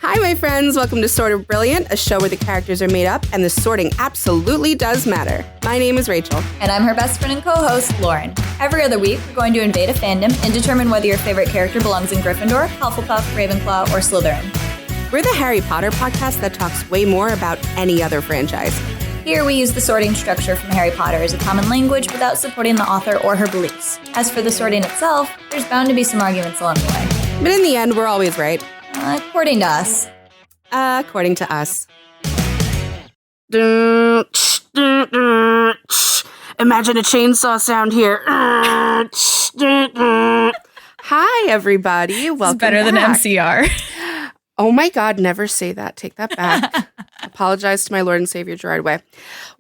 Hi, my friends. Welcome to Sort of Brilliant, a show where the characters are made up and the sorting absolutely does matter. My name is Rachel. And I'm her best friend and co-host, Lauren. Every other week, we're going to invade a fandom and determine whether your favorite character belongs in Gryffindor, Hufflepuff, Ravenclaw, or Slytherin. We're the Harry Potter podcast that talks way more about any other franchise. Here, we use the sorting structure from Harry Potter as a common language without supporting the author or her beliefs. As for the sorting itself, there's bound to be some arguments along the way. But in the end, we're always right. According to us. According to us. Imagine a chainsaw sound here. Hi, everybody. Welcome better back. than MCR. Oh my God, never say that. Take that back. Apologize to my Lord and Savior, Gerard Way.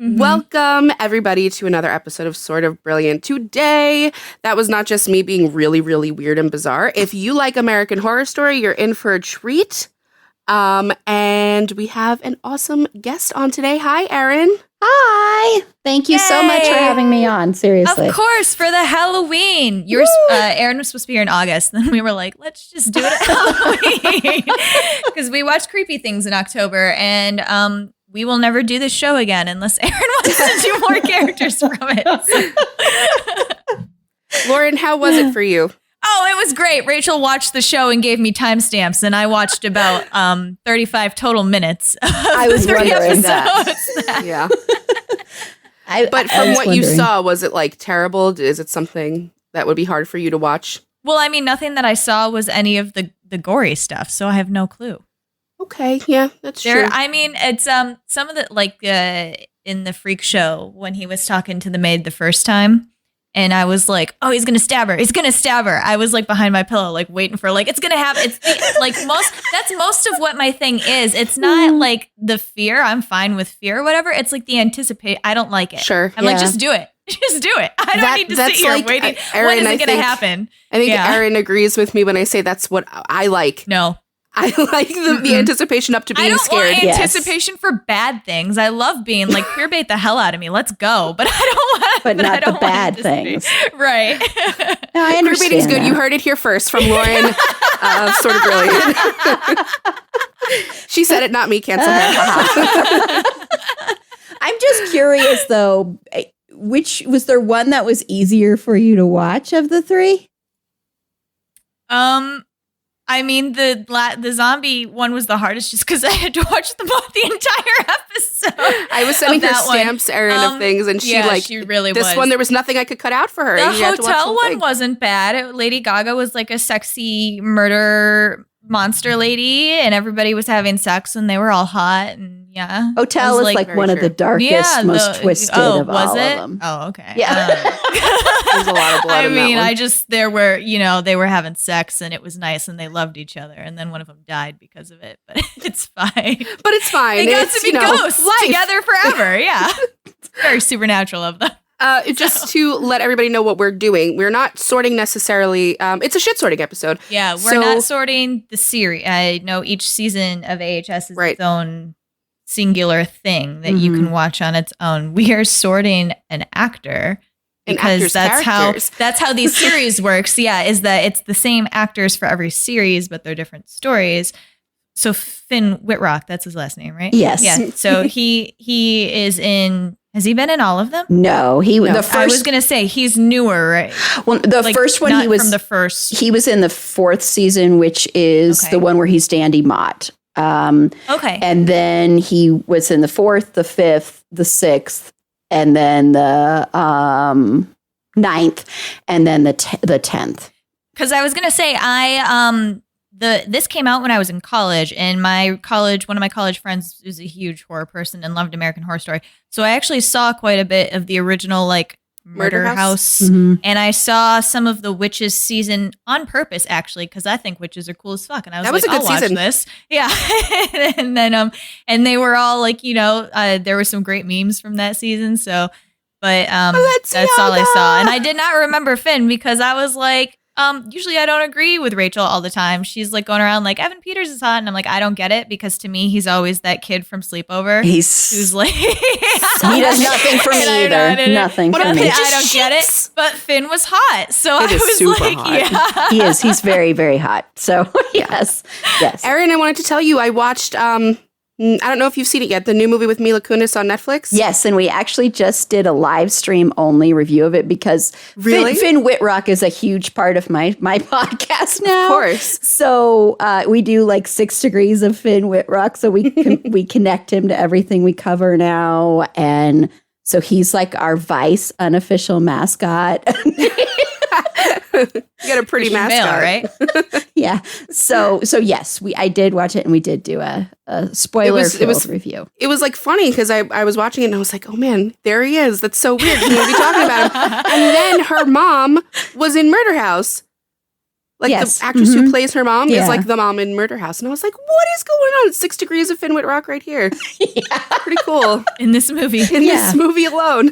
Mm-hmm. Welcome, everybody, to another episode of Sort of Brilliant. Today, that was not just me being really, really weird and bizarre. If you like American Horror Story, you're in for a treat. And we have an awesome guest on today. Hi, Erin. Hi. Thank you so much for having me on. Seriously. Of course, for the Halloween. Erin was supposed to be here in August. Then we were like, let's just do it at Halloween. Because we watched Creepy Things in October. And we will never do this show again unless Erin wants to do more characters from it. Lauren, how was it for you? Oh, it was great. Rachel watched the show and gave me timestamps, and I watched about 35 total minutes. I was wondering that. Yeah. But from what you saw, was it like terrible? Is it something that would be hard for you to watch? Well, I mean, nothing that I saw was any of the gory stuff, so I have no clue. Okay, yeah, that's true. I mean, it's some of the like in the freak show when he was talking to the maid the first time. And I was like, oh, he's going to stab her. He's going to stab her. I was like behind my pillow, like waiting for like, it's going to happen. It's like that's most of what my thing is. It's not like the fear. I'm fine with fear or whatever. It's like the anticipate. I don't like it. Sure. I'm like, just do it. Just do it. I don't need to sit here waiting. Erin, when is it going to happen? I think Erin agrees with me when I say that's what I like. No. I like the anticipation up to being scared. I don't want anticipation for bad things. I love being like queer bait the hell out of me. Let's go. But I don't want But not the bad things. Right. No, I understand. Queer baiting's good. You heard it here first from Lauren. Sort of brilliant. She said it, not me. Cancel her. I'm just curious though, which was there one that was easier for you to watch of the three? I mean, the zombie one was the hardest just because I had to watch them both the entire episode. I was sending her stamps, Erin, of things, and she really this was. one, there was nothing I could cut out for her. The hotel one wasn't bad. Lady Gaga was like a sexy murder monster lady, and everybody was having sex, and they were all hot, and yeah. Hotel is like one of the darkest, most twisted of all of them. Oh, okay. Yeah. There's a lot of blood I in mean, that one. they were having sex, and it was nice, and they loved each other, and then one of them died because of it, but it's fine. But it's fine. They got to be ghosts together forever, yeah. It's very supernatural of them. Just to let everybody know what we're doing, we're not sorting necessarily. It's a shit sorting episode. Yeah, we're not sorting the series. I know each season of AHS is its own singular thing that you can watch on its own. We are sorting an actor because that's how these series works. Yeah, is that it's the same actors for every series, but they're different stories. So Finn Wittrock, that's his last name, right? Yes. Yeah. So he is in. Has he been in all of them? No, the first. I was gonna say he's newer, right? Well, the first one he was from the first. He was in the 4th season, which is the one where he's Dandy Mott. Okay. And then he was in the 4th, the 5th, the 6th, and then the 9th, and then the 10th. Because I was gonna say this came out when I was in college, and one of my college friends was a huge horror person and loved American Horror Story. So I actually saw quite a bit of the original like Murder House. And I saw some of the Witches season on purpose, actually, because I think witches are cool as fuck. And I was I'll watch this. Yeah. And then and they were all like, there were some great memes from that season. So, but that's all I saw. And I did not remember Finn because I was like, Usually I don't agree with Rachel all the time. She's like going around like Evan Peters is hot. And I'm like, I don't get it because to me, he's always that kid from Sleepover. Who's like, he does nothing for me either. Nothing for me. I don't get it. But Finn was hot. So It I is was super like, hot. yeah. He is. He's very, very hot. So yes. Erin, I wanted to tell you, I watched, I don't know if you've seen it yet, the new movie with Mila Kunis on Netflix. Yes, and we actually just did a live stream only review of it because Finn Wittrock is a huge part of my podcast now. Of course. So we do like 6 degrees of Finn Wittrock, so we we connect him to everything we cover now, and so he's like our Vice unofficial mascot. You got a pretty mascot, Male, right? Yeah. So yes, I did watch it, and we did do a spoiler-filled review. It was like funny because I was watching it and I was like, oh man, there he is. That's so weird. Can we be talking about him? And then her mom was in Murder House. Like Yes. the actress who plays her mom Yeah. is like the mom in Murder House. And I was like, what is going on? 6 degrees of Finn Wittrock right here. Pretty cool. In this movie. In this movie alone.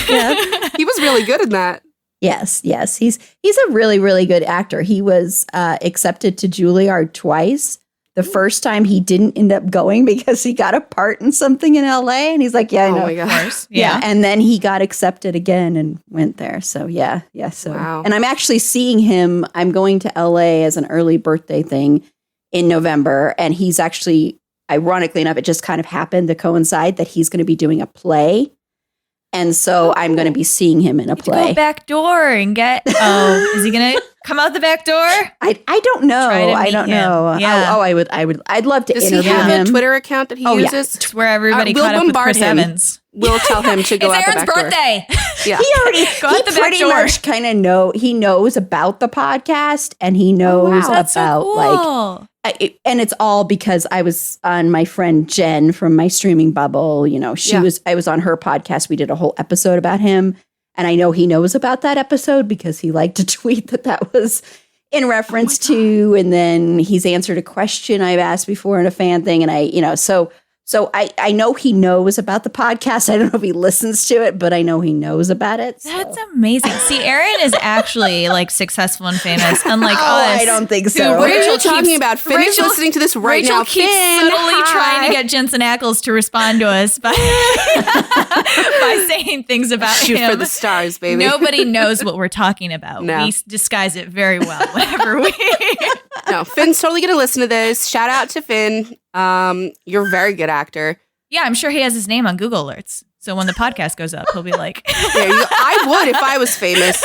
Yeah. He was really good in that. Yes. He's a really, really good actor. He was accepted to Juilliard twice. The first time he didn't end up going because he got a part in something in LA, and he's like, "Yeah, I know." Oh my gosh. Yeah, and then he got accepted again and went there. So yeah. So, Wow. and I'm actually seeing him. I'm going to LA as an early birthday thing in November, and he's actually, ironically enough, it just kind of happened to coincide that he's going to be doing a play. And so I'm going to be seeing him in a play. Go back door and get. Oh, is he gonna come out the back door? I don't know. Try to I meet don't him. know. Yeah. I'd love to Does he interview have him. a Twitter account that he Oh, yeah. uses? It's where everybody We'll caught up with bombard Chris him. Evans. We'll tell him to go It's out the Aaron's back door. birthday. Yeah. Go out the back pretty door. much kind of he knows about the podcast, and he knows wow. That's about so like cool. and it's all because I was on my friend Jen from my streaming bubble. You know, I was on her podcast. We did a whole episode about him. And I know he knows about that episode because he liked to tweet that was in reference to, and then he's answered a question I've asked before in a fan thing. And so I know he knows about the podcast. I don't know if he listens to it, but I know he knows about it. So. That's amazing. See, Erin is actually like successful and famous, unlike us. I don't think so. What are you Rachel talking keeps- about? Finn is Rachel- listening to this right Rachel now. keeps Finn, subtly hi. trying to get Jensen Ackles to respond to us by saying things about Shoot him. for the stars, baby. Nobody knows what we're talking about. No. We disguise it very well whenever we. No, Finn's totally going to listen to this. Shout out to Finn. You're a very good actor. Yeah, I'm sure he has his name on Google Alerts. So when the podcast goes up, he'll be like, I would if I was famous.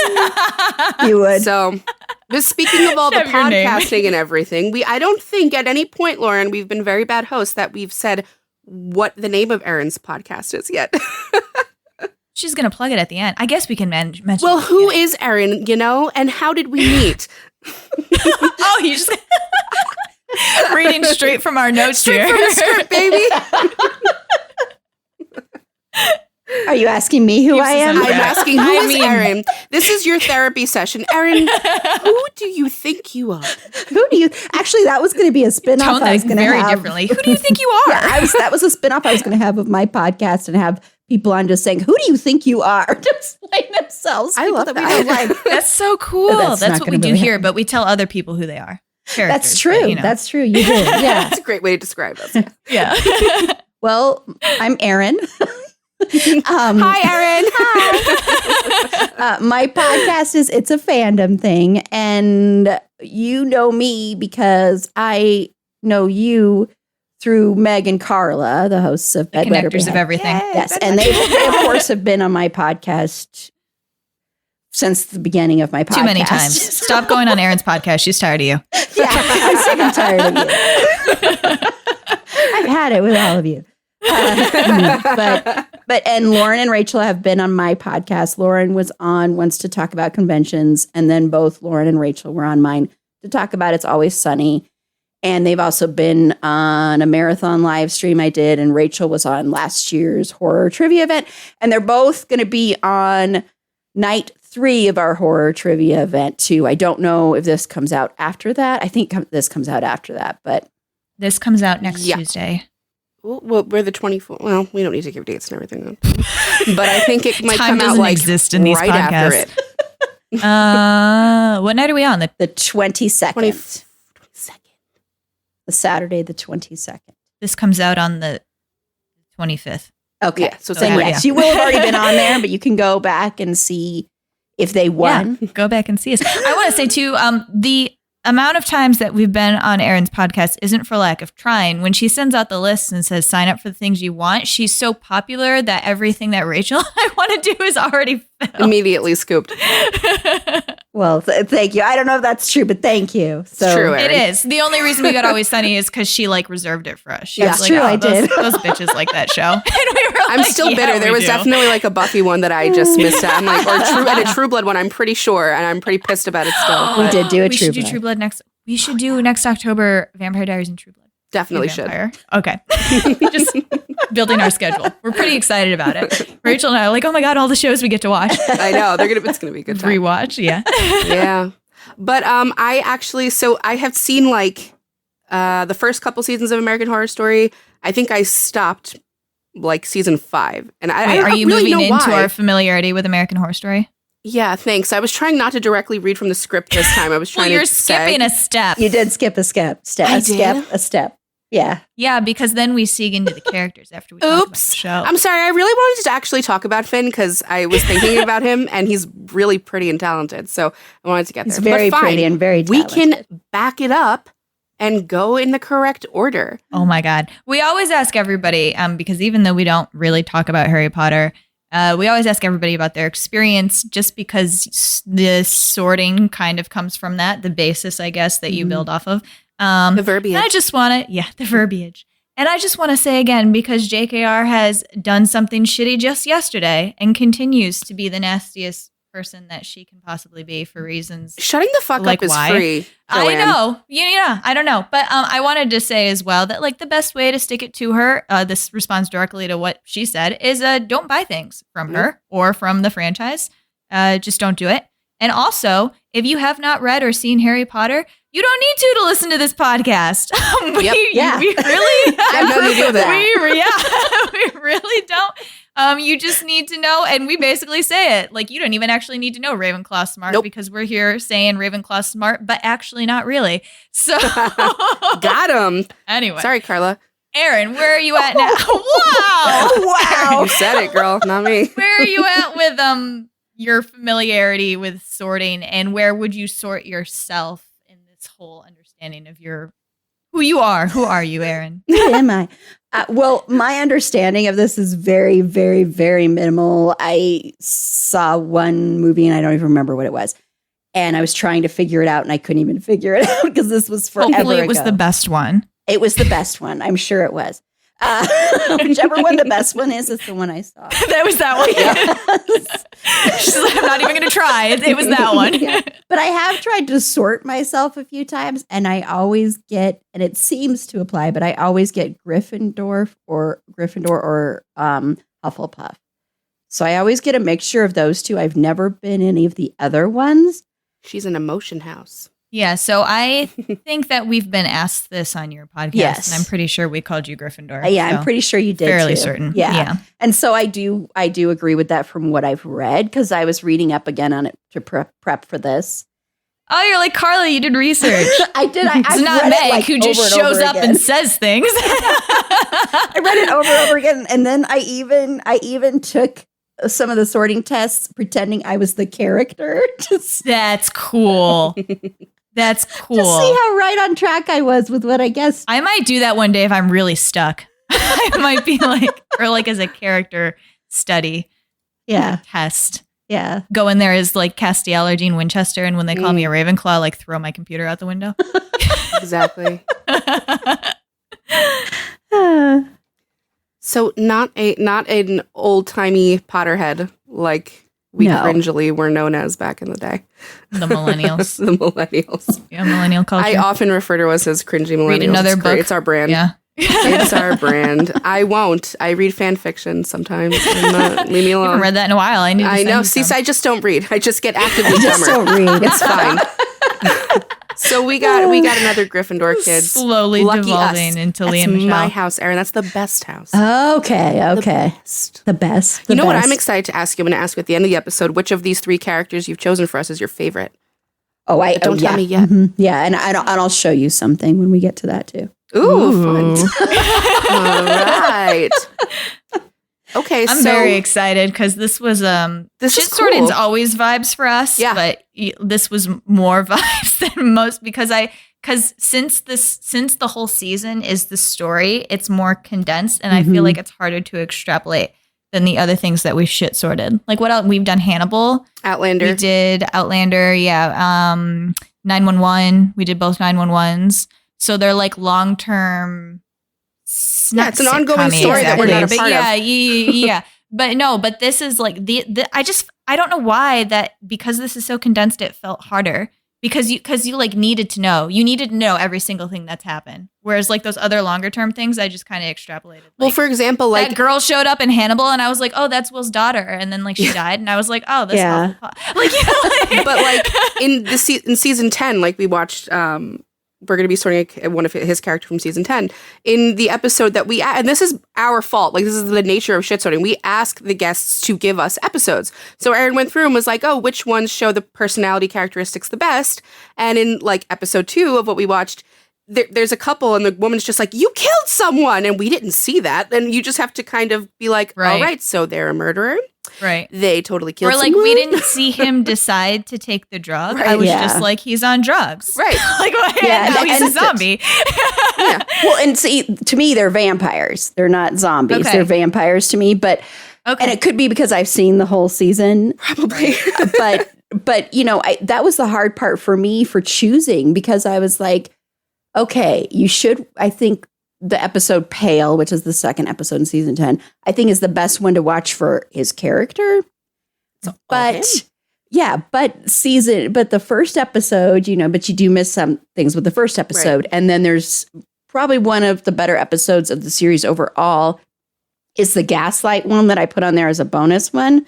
You would. So, but speaking of all the Have your name. podcasting and everything, I don't think at any point, Lauren, we've been very bad hosts that we've said what the name of Erin's podcast is yet. she's going to plug it at the end. I guess we can mention Well, it. who is Erin, and how did we meet? Oh, you just reading straight from our notes Straight here. from the script, baby. Are you asking me who Keeps I us am? on I'm track. asking, who I is mean- Erin? This is your therapy session. Erin, who do you think you are? Who do you? Actually, that was going to be a spin-off. Tone I was that going to very have. differently. Who do you think you are? That was a spin-off I was going to have of my podcast and have people on just saying, "Who do you think you are?" to explain themselves. I love People that. we don't like. That's so cool. That's That's not what we gonna do really here, happen. but we tell other people who they are. That's Characters, true. but, you know. That's true. You did. Yeah. That's a great way to describe us. Yeah. Well, I'm Erin. Hi, Erin. My podcast is It's a Fandom Thing, and you know me because I know you through Meg and Carla, the hosts of The Bedwetter connectors of Behead. everything. Yes, and they of course have been on my podcast since the beginning of my podcast. Too many times. Stop going on Erin's podcast. She's tired of you. Yeah, I'm sick and tired of you. I've had it with all of you. But Lauren and Rachel have been on my podcast. Lauren was on once to talk about conventions, and then both Lauren and Rachel were on mine to talk about It's Always Sunny. And they've also been on a marathon live stream I did, and Rachel was on last year's horror trivia event. And they're both going to be on night 3 of our horror trivia event too. I don't know if this comes out after that. I think this comes out after that, but This comes out next Yeah. Tuesday. Well, we're the 24th. Well, we don't need to give dates and everything, but I think it might Time come out doesn't like exist in these right after podcasts. it. What night are we on? The 22nd. 22nd. The Saturday, the 22nd. This comes out on the 25th. Okay. Yeah, so then Saturday. yes, you will have already been on there, but you can go back and see if they won. Yeah, go back and see us. I want to say too, the amount of times that we've been on Erin's podcast isn't for lack of trying. When she sends out the list and says, sign up for the things you want, she's so popular that everything that Rachel and I want to do is already filled. Immediately scooped. Well, thank you. I don't know if that's true, but thank you. So, It's true, It Erin. is. The only reason we got Always Sunny is because she like reserved it for us. She That's was like, true, I did. Those bitches like that show. And we were I'm like, still yeah, bitter. There we was do. definitely like a Buffy one that I just missed out. I'm like, and a True Blood one, I'm pretty sure, and I'm pretty pissed about it still. We but did do a We True should do Blood. True Blood next. We should do next October Vampire Diaries and True Blood. Definitely should. Vampire. Okay. Just building our schedule. We're pretty excited about it. Rachel and I are like, oh my God, all the shows we get to watch. I know. It's gonna be a good time. Rewatch, yeah. Yeah. But I have seen like the first couple seasons of American Horror Story. I think I stopped like season 5. And I Are don't you really moving know into why. our familiarity with American Horror Story? Yeah, thanks. I was trying not to directly read from the script this time. I was Well, trying you're to skipping seg. a step. You did skip a step. I A did? step. Yeah. Yeah, because then we segue into the characters after we talk about the Oops. show. I'm sorry. I really wanted to actually talk about Finn because I was thinking about him and he's really pretty and talented. So I wanted to get It's there. very But fine. pretty and very We talented. can back it up and go in the correct order. Oh my God. We always ask everybody, because even though we don't really talk about Harry Potter, we always ask everybody about their experience just because the sorting kind of comes from that, the basis, I guess, that you build off of. The verbiage. And I just want to, the verbiage. And I just want to say again, because JKR has done something shitty just yesterday and continues to be the nastiest person that she can possibly be for reasons. Shutting the fuck Like up is why? free. I Joanne. know. Yeah, I don't know. But I wanted to say as well that like the best way to stick it to her, this responds directly to what she said, is don't buy things from her or from the franchise. Just don't do it. And also, if you have not read or seen Harry Potter, you don't need to listen to this podcast. Yep. Yeah. We really Have nothing to do with that. we really don't. You just need to know, and we basically say it like you don't even actually need to know Ravenclaw smart Nope. because we're here saying Ravenclaw smart, but actually not really. So Got him. anyway, Sorry, Carla. Erin, where are you at now? Wow, Wow. You said it, girl, not me. where are you at with your familiarity with sorting, and where would you sort yourself in this whole understanding of who you are? Who are you, Erin? Who am I? Well, my understanding of this is very, very, very minimal. I saw one movie and I don't even remember what it was. And I was trying to figure it out and I couldn't even figure it out because this was forever Hopefully, it was ago. the best one. It was the best one. I'm sure it was. Whichever one the best one is the one I saw. That was that one. She's like, I'm not even going to try. It was that one. Yeah. But I have tried to sort myself a few times, and I always get, and it seems to apply, but I always get Gryffindor or Hufflepuff. So I always get a mixture of those two. I've never been any of the other ones. She's an emotion house. Yeah, so I think that we've been asked this on your podcast, Yes. and I'm pretty sure we called you Gryffindor. Yeah, so I'm pretty sure you did. fairly too. certain. Yeah. And so I do agree with that from what I've read because I was reading up again on it to prep for this. Oh, you're like Carla. You did research. I did. It's I've not read Meg it like who just over shows over up again. and says things. I read it over and over again, and then I even took some of the sorting tests pretending I was the character just That's cool. That's cool. to see how right on track I was with what I guessed. I might do that one day if I'm really stuck. I might be like, or like as a character study Yeah, test. yeah. Go in there as like Castiel or Dean Winchester, and when they call me a Ravenclaw, like throw my computer out the window. Exactly. So not an old timey Potterhead like we No. cringily were known as back in the day. The millennials. The millennials. Yeah, millennial culture. I often refer to us as cringy millennials. Read another It's great. book. It's our brand. Yeah. It's our brand. I won't. I read fan fiction sometimes. Leave me I alone. haven't read that in a while. I I know. See, I just don't read. I just get actively Just dumber. don't read. It's fine. So we got another Gryffindor kid. Slowly Lucky devolving us. into That's Liam and my Michelle. house, Erin. That's the best house. Okay. The best. You know what I'm excited. excited to ask you? I'm going to ask you at the end of the episode, which of these 3 characters you've chosen for us is your favorite? Don't tell me yet. Mm-hmm. Yeah, and I'll show you something when we get to that too. Ooh. Fun. All right. Okay, I'm very excited because this was This shit is sorting's cool. always vibes for us, Yeah. but this was more vibes than most because since the whole season is the story, it's more condensed and I feel like it's harder to extrapolate than the other things that we shit sorted. Like what else? We've done Hannibal. Outlander. We did Outlander, yeah. 911. We did both 911s. So they're like long-term. Yeah, it's an ongoing story that we're not a part of. Yeah. But this is like I don't know why that because this is so condensed, it felt harder because you like needed to know. You needed to know every single thing that's happened. Whereas like those other longer term things, I just kind of extrapolated. Well, Like, for example, like that girl showed up in Hannibal, and I was like, "Oh, that's Will's daughter," and then like she died, and I was like, "Oh, that's Yeah. like, you know, like, but like in season 10, like we watched we're going to be sorting one of his character from season 10 in the episode that and this is our fault. Like this is the nature of shit sorting. We ask the guests to give us episodes. So Erin went through and was like, oh, which ones show the personality characteristics the best? And in like episode 2 of what we watched, there's a couple and the woman's just like, you killed someone. And we didn't see that. And you just have to kind of be like, all right, so they're a murderer. right. They totally killed Or like someone. we didn't see him decide to take the drug. Right. I was Yeah. just like, he's on drugs. Right. Like Yeah, now he's a and- zombie. Yeah. Well, and see, to me, they're vampires. They're not zombies. Okay. They're vampires to me. But Okay. and it could be because I've seen the whole season. Probably. but you know, that was the hard part for me for choosing because I was like, okay, you should. I think the episode Pale, which is the second episode in season 10, I think is the best one to watch for his character. But him. yeah, but the first episode, you know, but you do miss some things with the first episode. And then there's probably one of the better episodes of the series overall is the Gaslight one that I put on there as a bonus one.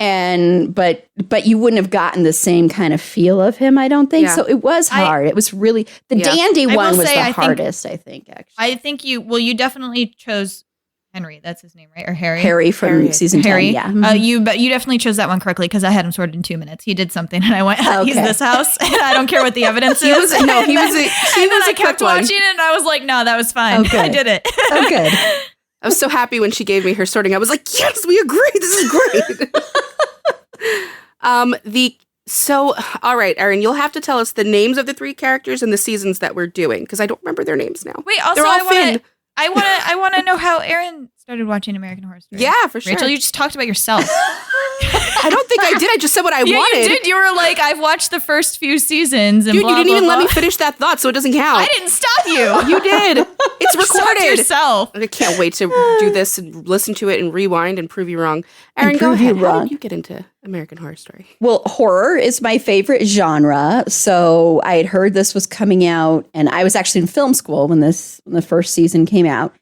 And but you wouldn't have gotten the same kind of feel of him, I don't think. Yeah. So it was hard. It was really Dandy I will one was say, the I think- hardest, I think, actually. I think you definitely chose Henry. That's his name, right? Or Harry? Harry from Harry. season 10. Harry. Yeah. You definitely chose that one correctly because I had him sorted in 2 minutes. He did something, and I went, "He's Okay. this house." And I don't care what the evidence He is. was- no, he was a- And he then was I a kept quick one. watching it, and I was like, "No, that was fine. Okay. I did it." Oh, good. I was so happy when she gave me her sorting. I was like, yes, we agree. This is great. All right, Erin, you'll have to tell us the names of the 3 characters and the seasons that we're doing because I don't remember their names now. Wait, also, They're all Finn. I want to know how Erin started watching American Horror Story. Yeah, for sure. Rachel, you just talked about yourself. I don't think I did. I just said what I Yeah, wanted. you did. You were like, I've watched the first few seasons, and Dude, blah, you didn't blah, even let blah. me finish that thought, so it doesn't count. I didn't stop you. You did. It's You stopped recorded. yourself. I can't wait to do this and listen to it and rewind and prove you wrong. Erin, go prove you ahead. How wrong. did you get into American Horror Story? Well, horror is my favorite genre. So I had heard this was coming out, and I was actually in film school when the first season came out.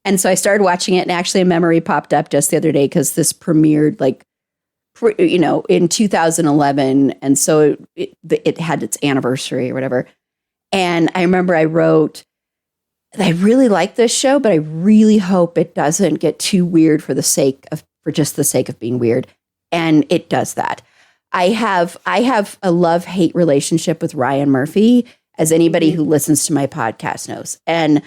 And so I started watching it, and actually a memory popped up just the other day because this premiered in 2011. And so it had its anniversary or whatever. And I remember I wrote, I really like this show, but I really hope it doesn't get too weird for just the sake of being weird. And it does that. I have a love-hate relationship with Ryan Murphy, as anybody who listens to my podcast knows. And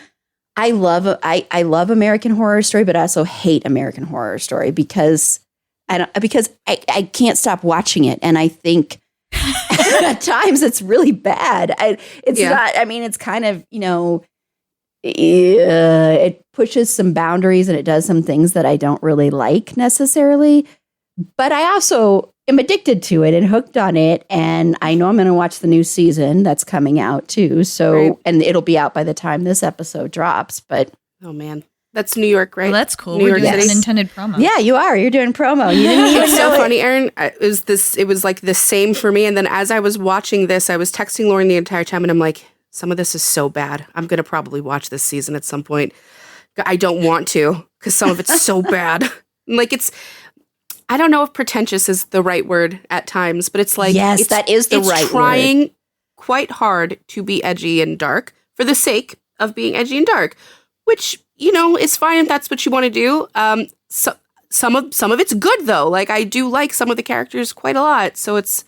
I love American Horror Story, but I also hate American Horror Story because I can't stop watching it. And I think at times it's really bad. It's kind of, it pushes some boundaries and it does some things that I don't really like necessarily. But I also am addicted to it and hooked on it. And I know I'm going to watch the new season that's coming out too. So, Right. and it'll be out by the time this episode drops. But Oh, man. That's New York, right? Well, that's cool. New We're York doing City. an intended promo. yeah, you are. You're doing promo. You didn't even It's know so it. funny, Erin. It was like the same for me. And then as I was watching this, I was texting Lauren the entire time, and I'm like, some of this is so bad. I'm going to probably watch this season at some point. I don't want to because some of it's so bad. Like I don't know if pretentious is the right word at times, but it's like Yes, it's, that is the it's right trying quite hard to be edgy and dark for the sake of being edgy and dark, which, you know, is fine if that's what you want to do. Some of it's good though. Like I do like some of the characters quite a lot. So it's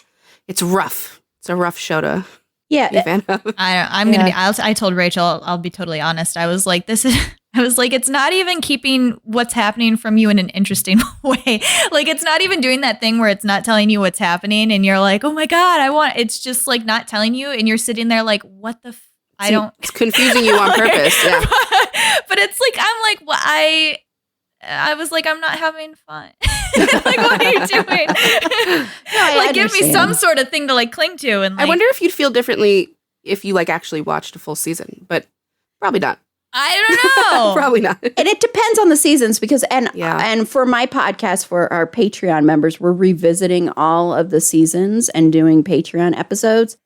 rough. It's a rough show to be a fan of. I told Rachel, I'll be totally honest. I was like, it's not even keeping what's happening from you in an interesting way. Like, it's not even doing that thing where it's not telling you what's happening and you're like, oh my God, it's just like not telling you. And you're sitting there like, what the it's confusing you on purpose. Yeah. But it's like, I'm like, well, I was like, I'm not having fun. Like, what are you doing? Like, give me some sort of thing to like cling to. And like, I wonder if you'd feel differently if you like actually watched a full season, but probably not. I don't know. Probably not. And it depends on the seasons because, and for my podcast, for our Patreon members, we're revisiting all of the seasons and doing Patreon episodes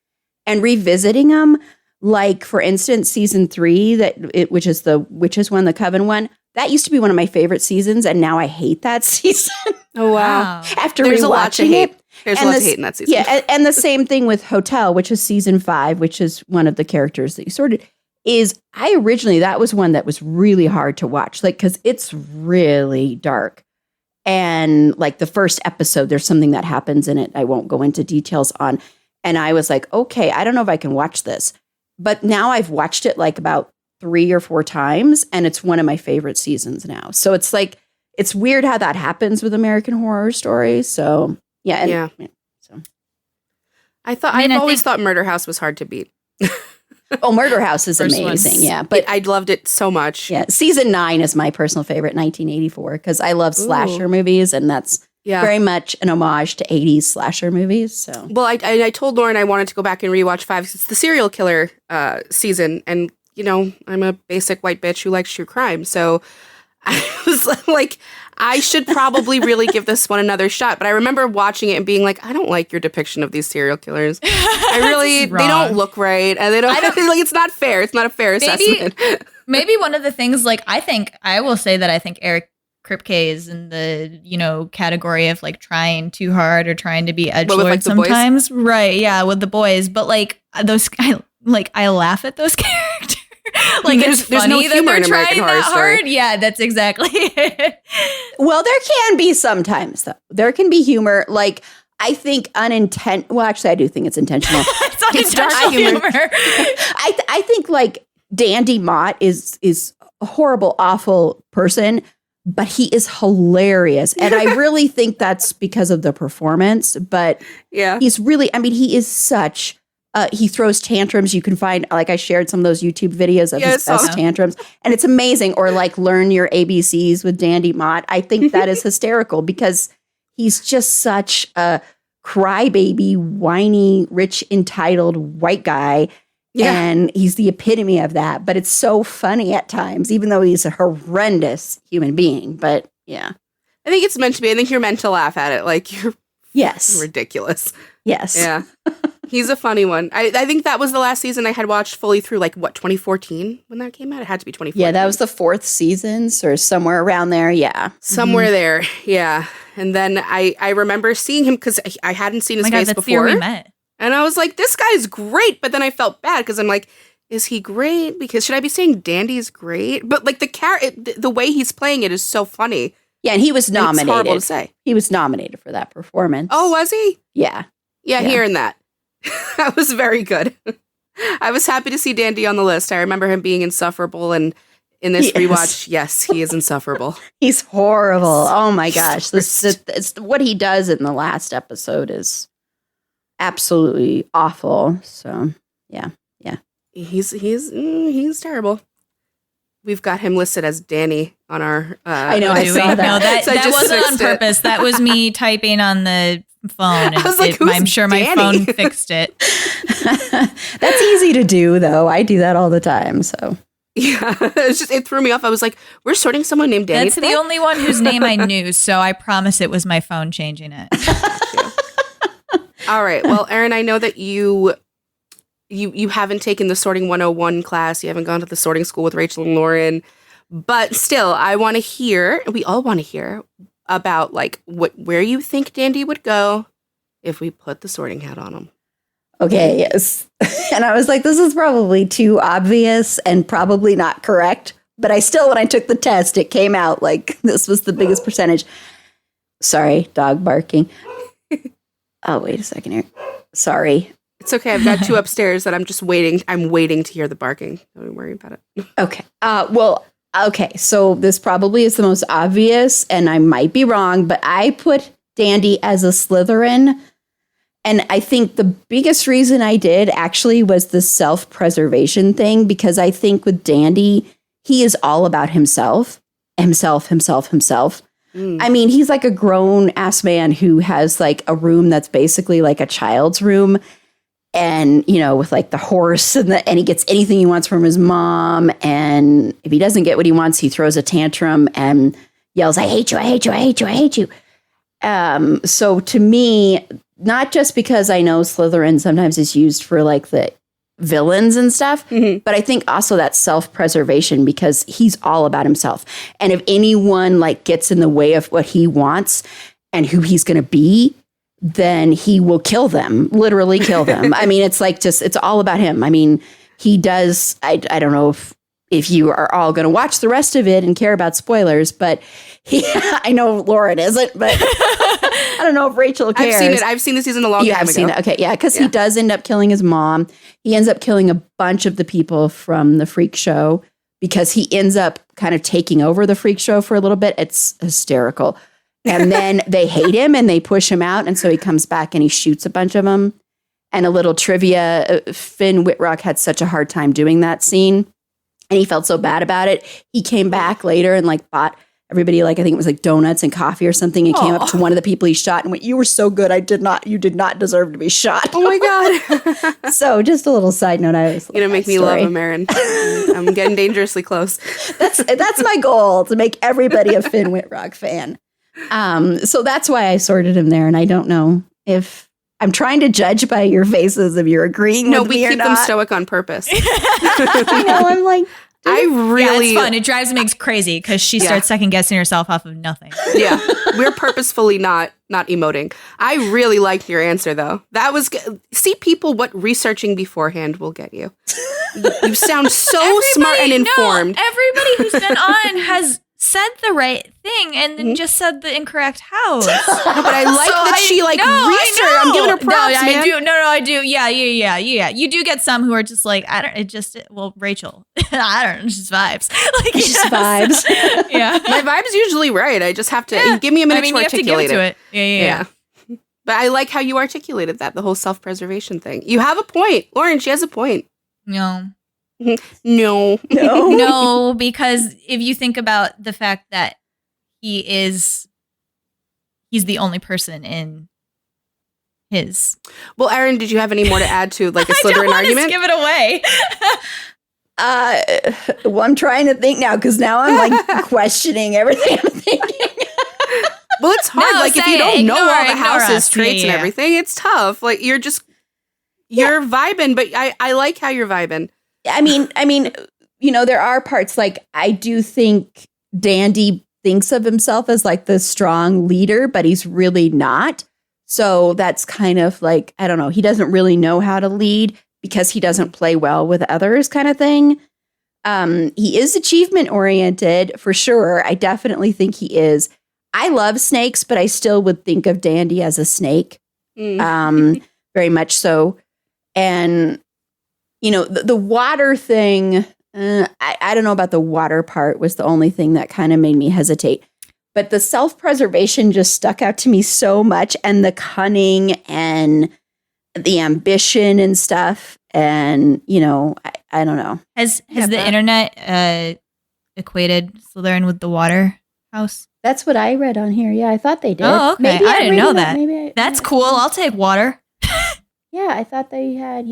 and revisiting them. Like, for instance, season 3, which is one, the Coven one, that used to be one of my favorite seasons, and now I hate that season. Oh, wow. After There's a lot to hate. There's a lot to hate in that season. Yeah, and the same thing with Hotel, which is season 5, which is one of the characters that you sorted. That was one that was really hard to watch, like, because it's really dark. And like the first episode, there's something that happens in it I won't go into details on. And I was like, okay, I don't know if I can watch this. But now I've watched it like about 3 or 4 times, and it's one of my favorite seasons now. So it's like, it's weird how that happens with American Horror Story. So yeah. So I've always thought Murder House was hard to beat. Oh, Murder House is amazing. Yeah. But I loved it so much. Yeah. Season 9 is my personal favorite, 1984, because I love slasher movies, and that's very much an homage to 80s slasher movies. So, well, I told Lauren I wanted to go back and rewatch 5 because it's the serial killer season. And, you know, I'm a basic white bitch who likes true crime. So I was like, I should probably really give this one another shot. But I remember watching it and being like, I don't like your depiction of these serial killers. They don't look right. And they don't like, it's not fair. It's not a fair assessment. Maybe one of the things, like, I think Eric Kripke is in the, you know, category of like trying too hard or trying to be edgelord like, sometimes. Right. Yeah. With the boys. But like I laugh at those characters. Like, there's no humor in American Horror Story. Hard. Yeah, that's exactly it. Well, there can be sometimes, though. There can be humor. Like, I think well, actually, I do think it's intentional. It's dark humor. I think, like, Dandy Mott is a horrible, awful person, but he is hilarious. And I really think that's because of the performance. But he's really, he is such... he throws tantrums. You can find, like, I shared some of those YouTube videos of his best tantrums, and it's amazing. Or like learn your ABCs with Dandy Mott. I think that is hysterical because he's just such a crybaby, whiny, rich, entitled white guy. Yeah. And he's the epitome of that. But it's so funny at times, even though he's a horrendous human being. But yeah. I think it's meant to be. I think you're meant to laugh at it. Like, you're ridiculous. Yes. Yeah. He's a funny one. I think that was the last season I had watched fully through, like, 2014 when that came out? It had to be 2014. Yeah, that was the 4th season, or somewhere around there, yeah. Somewhere there, yeah. And then I remember seeing him because I hadn't seen his face before. The year we met. And I was like, this guy's great. But then I felt bad because I'm like, is he great? Because should I be saying Dandy's great? But, like, the way he's playing it is so funny. Yeah, and he was nominated. It's horrible to say. He was nominated for that performance. Oh, was he? Yeah. Yeah, hearing that. That was very good. I was happy to see Dandy on the list. I remember him being insufferable, and in this rewatch, yes, he is insufferable. He's horrible. Oh my gosh. What he does in the last episode is absolutely awful. So, yeah. He's terrible. We've got him listed as Danny on our I know, I saw that. No, that wasn't on purpose. That was me typing on the phone. I was like, I'm sure my phone fixed it. That's easy to do, though. I do that all the time. So yeah, it threw me off. I was like, we're sorting someone named Danny. That's the only one whose name I knew. So I promise it was my phone changing it. All right. Well, Erin, I know that you haven't taken the Sorting 101 class. You haven't gone to the sorting school with Rachel and Lauren. But still, we all want to hear about, like, where you think Dandy would go if we put the sorting hat on him. Okay, yes. And I was like, this is probably too obvious and probably not correct. But I still, when I took the test, it came out like this was the biggest percentage. Sorry, dog barking. Oh, wait a second here. Sorry. It's okay. I've got 2 upstairs that I'm just waiting. I'm waiting to hear the barking. Don't worry about it. Okay. Okay. So this probably is the most obvious, and I might be wrong, but I put Dandy as a Slytherin. And I think the biggest reason I did actually was the self-preservation thing, because I think with Dandy, he is all about himself. I mean, he's like a grown-ass man who has like a room that's basically like a child's room. And, you know, with like the horse and he gets anything he wants from his mom. And if he doesn't get what he wants, he throws a tantrum and yells, I hate you, I hate you, I hate you, I hate you. So to me, not just because I know Slytherin sometimes is used for like the villains and stuff, but I think also that self-preservation, because he's all about himself. And if anyone like gets in the way of what he wants and who he's going to be, then he will kill them, literally kill them. I mean, it's like just, it's all about him. I mean, he does, I don't know if you are all going to watch the rest of it and care about spoilers, but I know Lauren isn't, but I don't know if Rachel cares. I've seen it. I've seen the season a long time ago. I've seen it. Okay, yeah, because he does end up killing his mom. He ends up killing a bunch of the people from the freak show because he ends up kind of taking over the freak show for a little bit. It's hysterical. And then they hate him and they push him out. And so he comes back and he shoots a bunch of them. And a little trivia, Finn Wittrock had such a hard time doing that scene. And he felt so bad about it. He came back later and like bought everybody, like I think it was like donuts and coffee or something. And came up to one of the people he shot and went, you were so good. You did not deserve to be shot. Oh my God. So just a little side note. I was make me love him, Erin. I'm getting dangerously close. That's my goal, to make everybody a Finn Wittrock fan. So that's why I sorted him there. And I don't know if I'm trying to judge by your faces if you're agreeing with me or not. No, we keep them stoic on purpose. I know, I'm like, it's fun. It drives me crazy because she starts second guessing herself off of nothing. Yeah, we're purposefully not emoting. I really liked your answer though. That was good. See, people, what researching beforehand will get you. You sound so smart and informed. No, everybody who's been on has said the right thing and then just said the incorrect house. But I like that she researched. I'm giving her props, man. I do. Yeah. You do get some who are just like, Rachel. I don't know, it's just vibes. Like, it's just vibes. Yeah. My vibe's usually right. I just have to give me a minute to articulate it. Yeah. But I like how you articulated that, the whole self-preservation thing. You have a point. Lauren, she has a point. No, because if you think about the fact that he's the only person in his. Well, Erin, did you have any more to add to like a Slytherin argument? Give it away. Well, I'm trying to think now because now I'm like questioning everything I'm thinking. Well, it's hard. If you don't know all the house's traits and everything, it's tough. Like you're vibing, but I like how you're vibing. I mean, there are parts like I do think Dandy thinks of himself as like the strong leader, but he's really not. So that's kind of like, I don't know, he doesn't really know how to lead because he doesn't play well with others kind of thing. He is achievement oriented for sure. I definitely think he is. I love snakes, but I still would think of Dandy as a snake. Very much so. And the water thing, I don't know about the water part, was the only thing that kind of made me hesitate. But the self-preservation just stuck out to me so much, and the cunning and the ambition and stuff. And, I don't know. Has the internet equated Slytherin with the water house? That's what I read on here. Yeah, I thought they did. Oh, okay. Maybe I didn't know that. That's cool. I'll take water. Yeah, I thought they had,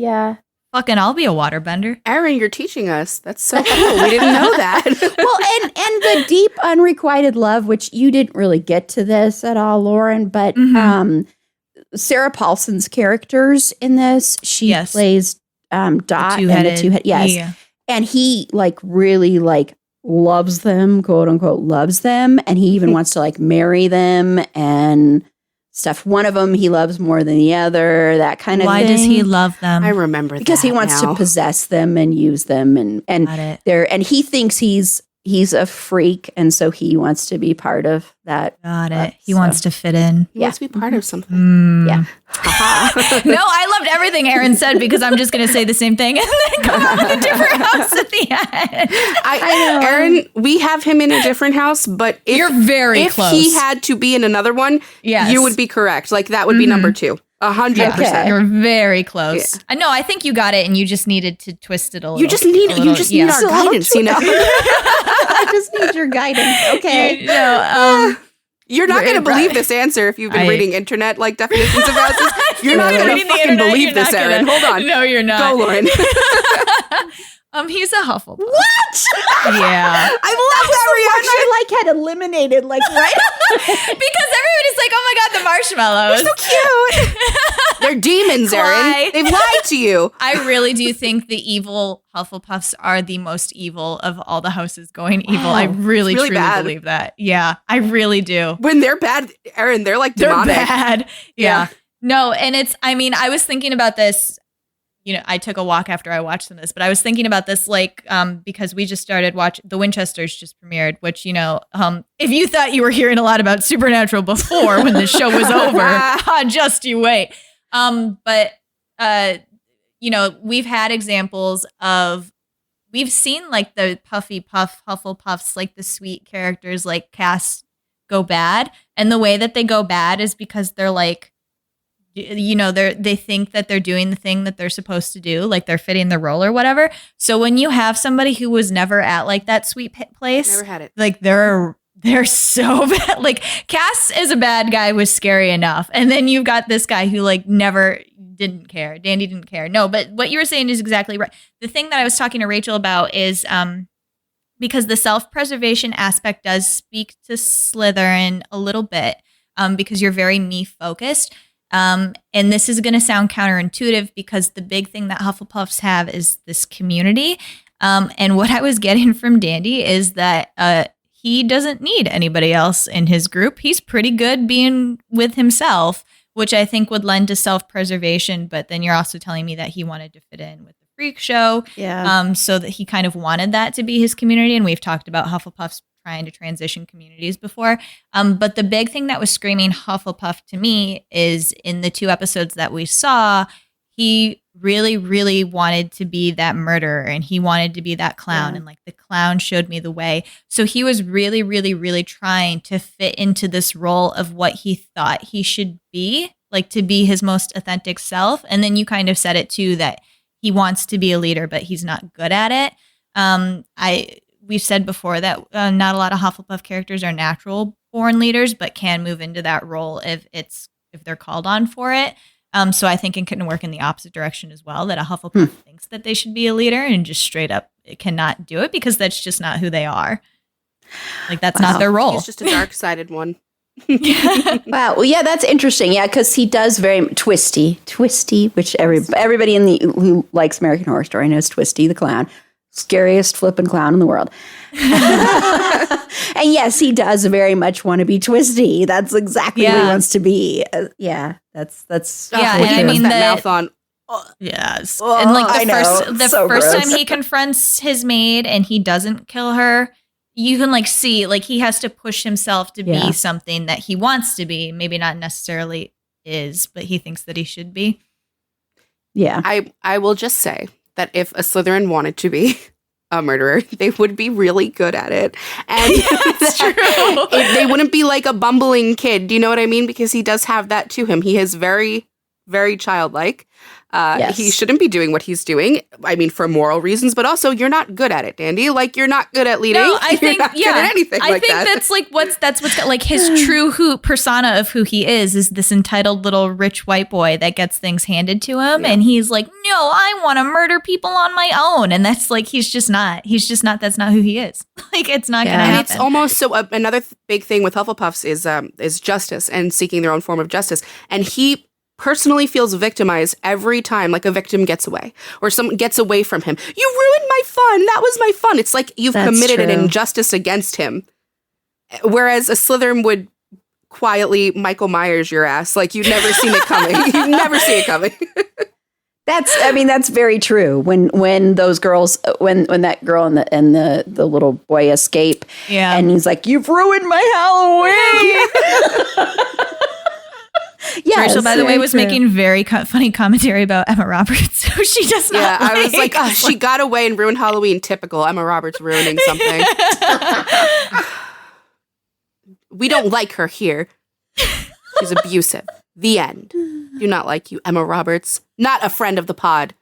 Fucking, I'll be a waterbender. Erin, you're teaching us. That's so cool. We didn't know that. Well, and the deep unrequited love, which you didn't really get to this at all, Lauren, but Sarah Paulson's characters in this, she plays Dot and the two-headed. Yes. Yeah. And he really loves them, quote unquote, loves them. And he even wants to marry them. And stuff. One of them he loves more than the other, that kind of Why thing. does he love them? I remember Because that he wants now. to possess them and use them, and Got it. and he thinks he's a freak, and so he wants to be part of that. Got it. He wants to fit in. He wants to be part of something. Yeah. No, I loved everything Erin said because I'm just going to say the same thing and then come up with a different house at the end. I know. Aaron, we have him in a different house, but if, You're very if close. he had to be in another one, Yes. you would be correct. Like that would be number 2. 100%. Okay. You're very close. I know. I think you got it, and you just needed to twist it a little. You just need our So guidance, you know. I just need your guidance. Okay. You're not going to Right. believe this answer if you've been reading internet like definitions of houses. You're not You're going to reading the fucking internet, believe you're this, not Aaron. gonna- Hold on. No, you're not. Go, Lauren. He's a Hufflepuff. What? Yeah. I love that reaction. I like had eliminated like right. Because everybody's like, oh my God, the marshmallows. So cute. They're demons, Aaron. Why? They've lied to you. I really do think the evil Hufflepuffs are the most evil of all the houses going evil. I really, really truly bad. believe that. Yeah, I really do. When they're bad, Aaron, they're like They're demonic. bad. Yeah. Yeah. No, and I was thinking about this. I took a walk after I watched some of this, but I was thinking about this because we just started watching The Winchesters just premiered, which, if you thought you were hearing a lot about Supernatural before when the show was over, just you wait. But we've had examples of, we've seen like the Puffy Puff Hufflepuffs, like the sweet characters like Cass go bad. And the way that they go bad is because they're like, they think that they're doing the thing that they're supposed to do, like they're fitting the role or whatever. So when you have somebody who was never at like that sweet place, Never had it. like they're so bad. Like Cass is a bad guy was scary enough. And then you've got this guy who like never didn't care. Dandy didn't care. No, but what you were saying is exactly right. The thing that I was talking to Rachel about is because the self-preservation aspect does speak to Slytherin a little bit because you're very me focused. And this is going to sound counterintuitive because the big thing that Hufflepuffs have is this community. And what I was getting from Dandy is that he doesn't need anybody else in his group. He's pretty good being with himself, which I think would lend to self-preservation. But then you're also telling me that he wanted to fit in with the freak show. Yeah. So that he kind of wanted that to be his community. And we've talked about Hufflepuffs trying to transition communities before. But the big thing that was screaming Hufflepuff to me is in the 2 episodes that we saw, he really, really wanted to be that murderer and he wanted to be that clown. Yeah. And like the clown showed me the way. So he was really, really, really trying to fit into this role of what he thought he should be, like to be his most authentic self. And then you kind of said it too, that he wants to be a leader, but he's not good at it. We've said before that not a lot of Hufflepuff characters are natural born leaders, but can move into that role if they're called on for it. So I think it can work in the opposite direction as well, that a Hufflepuff thinks that they should be a leader and just straight up cannot do it because that's just not who they are. Like that's not their role. He's just a dark-sided one. Wow. Well, yeah, that's interesting. Yeah, because he does very Twisty, which everybody who likes American Horror Story knows Twisty the clown. Scariest flipping clown in the world. And yes, he does very much want to be Twisty. That's exactly what he wants to be. Yeah, that's Yeah, When and he I puts mean that the- mouth on. Yes. Oh, and like I know. the So first gross. time he confronts his maid and he doesn't kill her, you can like see like he has to push himself to Yeah. be something that he wants to be, maybe not necessarily is, but he thinks that he should be. Yeah. I will just say that if a Slytherin wanted to be a murderer, they would be really good at it. And That's true. they wouldn't be like a bumbling kid. Do you know what I mean? Because he does have that to him. He is very, very childlike. Yes. He shouldn't be doing what he's doing. I mean, for moral reasons, but also you're not good at it, Dandy. Like you're not good at leading. No, I You're think not good at anything I like think that. that's like what's like his true persona of who he is this entitled little rich white boy that gets things handed to him, and he's like, no, I want to murder people on my own, and that's like he's just not. That's not who he is. Like it's not gonna And happen. it's almost so. Another big thing with Hufflepuffs is justice and seeking their own form of justice. And he personally feels victimized every time, like a victim gets away or someone gets away from him. You ruined my fun. That was my fun. It's like you've That's committed an true. injustice against him. Whereas a Slytherin would quietly Michael Myers your ass. Like you've never seen it coming. You've never seen it coming. That's very true. When those girls, when that girl and the little boy escape, and he's like, "You've ruined my Halloween." Yes, Rachel, by the way, was making very funny commentary about Emma Roberts, who she does not. Yeah, I was like, oh, she got away and ruined Halloween. Typical Emma Roberts ruining something. We don't like her here. She's abusive. The end. Do not like you, Emma Roberts. Not a friend of the pod.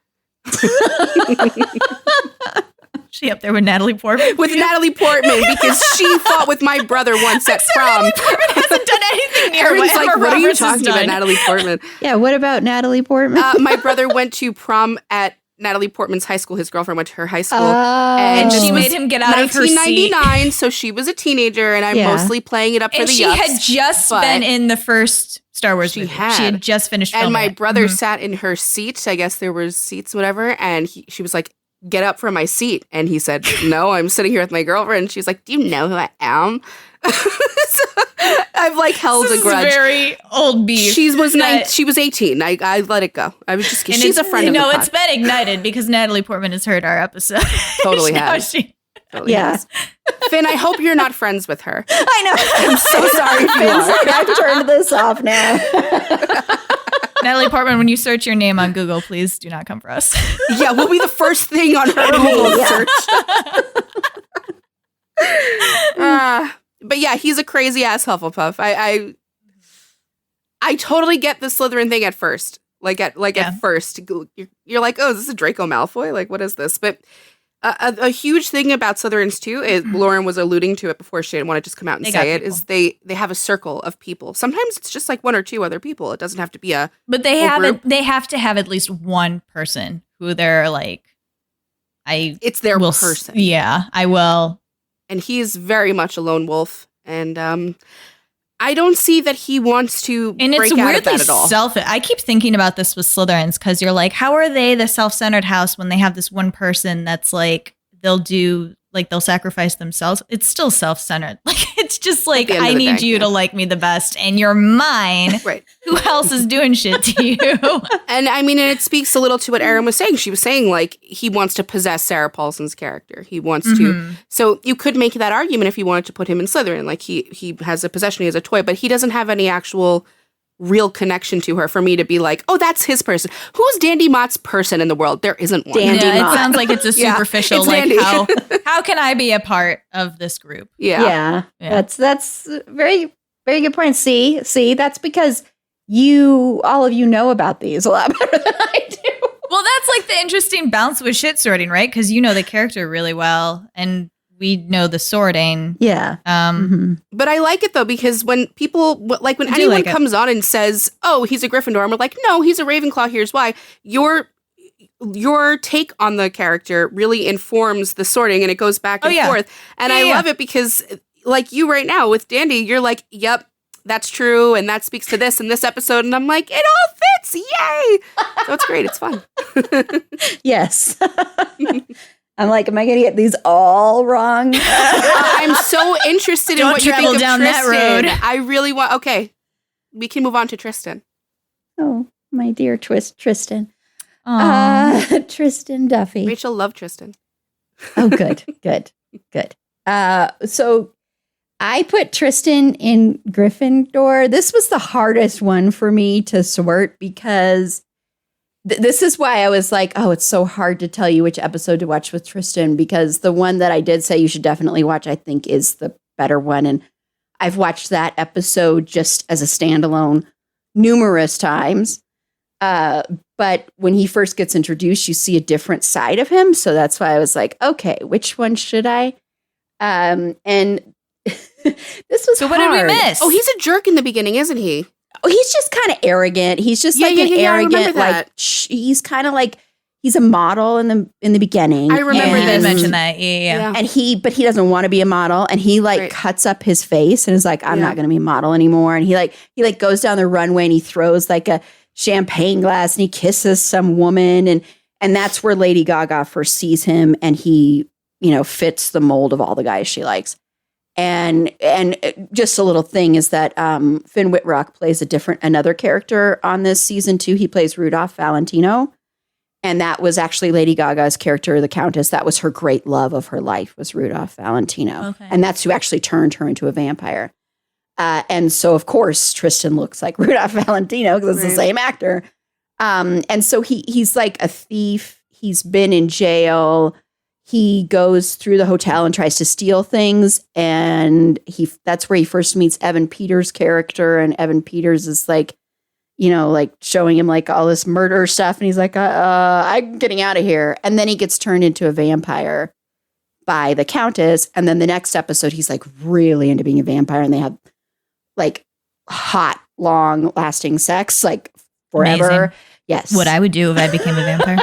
She up there with Natalie Portman? With Natalie Portman, because she fought with my brother once at prom. Natalie Portman hasn't done anything near Erin's what like, Emma what are you Roberts has talking about, done?" Natalie Portman? Yeah, what about Natalie Portman? My brother went to prom at Natalie Portman's high school. His girlfriend went to her high school. And this she was made him get out of her seat. 1999, so she was a teenager, and I'm mostly playing it up for And the she yucks, had just been in the first Star Wars movie. She had just finished filming And my it. brother sat in her seat. I guess there was seats, whatever. And she was like, get up from my seat. And he said, no, I'm sitting here with my girlfriend. And she's like, do you know who I am? So I've like held This a grudge. is very old beef. She was 18. I let it go. I was just kidding. She's a friend of the pod. No, it's been ignited because Natalie Portman has heard our episode. Totally Now has. Totally Yeah. has. Finn, I hope you're not friends with her. I know. I'm so sorry if you are. I've turned this off now. Natalie Portman, when you search your name on Google, please do not come for us. Yeah, we'll be the first thing on her Google search. But yeah, he's a crazy ass Hufflepuff. I totally get the Slytherin thing at first. At first, you're like, oh, is this a Draco Malfoy? Like, what is this? But a huge thing about Slytherins too is Lauren was alluding to it before. She didn't want to just come out and say it. Is they have a circle of people. Sometimes it's just like one or two other people. It doesn't have to be a. But they have to have at least one person who they're like, It's their person. Yeah, I will. And he's very much a lone wolf, and I don't see that he wants to And break it's out of weirdly that at all. I keep thinking about this with Slytherins because you're like, how are they the self-centered house when they have this one person that's like, they'll sacrifice themselves? It's still self-centered. Like, it's just like, I need you to like me the best and you're mine. Right. Who else is doing shit to you? And I mean, and it speaks a little to what Erin was saying. She was saying, like, he wants to possess Sarah Paulson's character. He wants to. So you could make that argument if you wanted to put him in Slytherin. Like, he has a possession, he has a toy, but he doesn't have any actual real connection to her for me to be like, oh, that's his person. Who's Dandy Mott's person in the world? There isn't one. Dandy Mott. It sounds like it's a superficial, it's like, Dandy. how can I be a part of this group? Yeah. That's very, very good point. See, that's because all of you know about these a lot better than I do. Well, that's like the interesting bounce with shit sorting, right? Because you know the character really well, and we know the sorting. Yeah. But I like it, though, because when people, like when anyone comes on and says, oh, he's a Gryffindor, and we're like, no, he's a Ravenclaw, here's why. Your take on the character really informs the sorting, and it goes back and forth. And I love it because, like you right now with Dandy, you're like, yep, that's true, and that speaks to this in this episode. And I'm like, it all fits, yay! So it's great, it's fun. Yes. I'm like, am I going to get these all wrong? I'm so interested in what you think of down Tristan. that road. I really want. Okay, we can move on to Tristan. Oh, my dear Tristan. Tristan Duffy. Rachel loved Tristan. Oh, good. So I put Tristan in Gryffindor. This was the hardest one for me to sort because this is why I was like, oh, it's so hard to tell you which episode to watch with Tristan, because the one that I did say you should definitely watch, I think, is the better one. And I've watched that episode just as a standalone numerous times. But when he first gets introduced, you see a different side of him. So that's why I was like, okay, which one should I? And this was So hard. what did we miss? Oh, he's a jerk in the beginning, isn't he? Oh, he's just kind of arrogant. He's just like an arrogant, like he's kind of like he's a model in the beginning. I remember you did this. mention that. Yeah. And he doesn't want to be a model, and he cuts up his face and is like, I'm not going to be a model anymore. And he goes down the runway and he throws like a champagne glass and he kisses some woman, and that's where Lady Gaga first sees him, and he fits the mold of all the guys she likes. And just a little thing is that Finn Wittrock plays another character on this season 2. He plays Rudolph Valentino. And that was actually Lady Gaga's character, the Countess. That was her great love of her life, was Rudolph Valentino. Okay. And that's who actually turned her into a vampire. And so, of course, Tristan looks like Rudolph Valentino because it's the same actor. And so he's like a thief. He's been in jail. He goes through the hotel and tries to steal things. And that's where he first meets Evan Peters' character. And Evan Peters is like, like showing him like all this murder stuff. And he's like, I'm getting out of here. And then he gets turned into a vampire by the Countess. And then the next episode, he's like really into being a vampire. And they have like hot, long lasting sex, like forever. Amazing. Yes. What I would do if I became a vampire.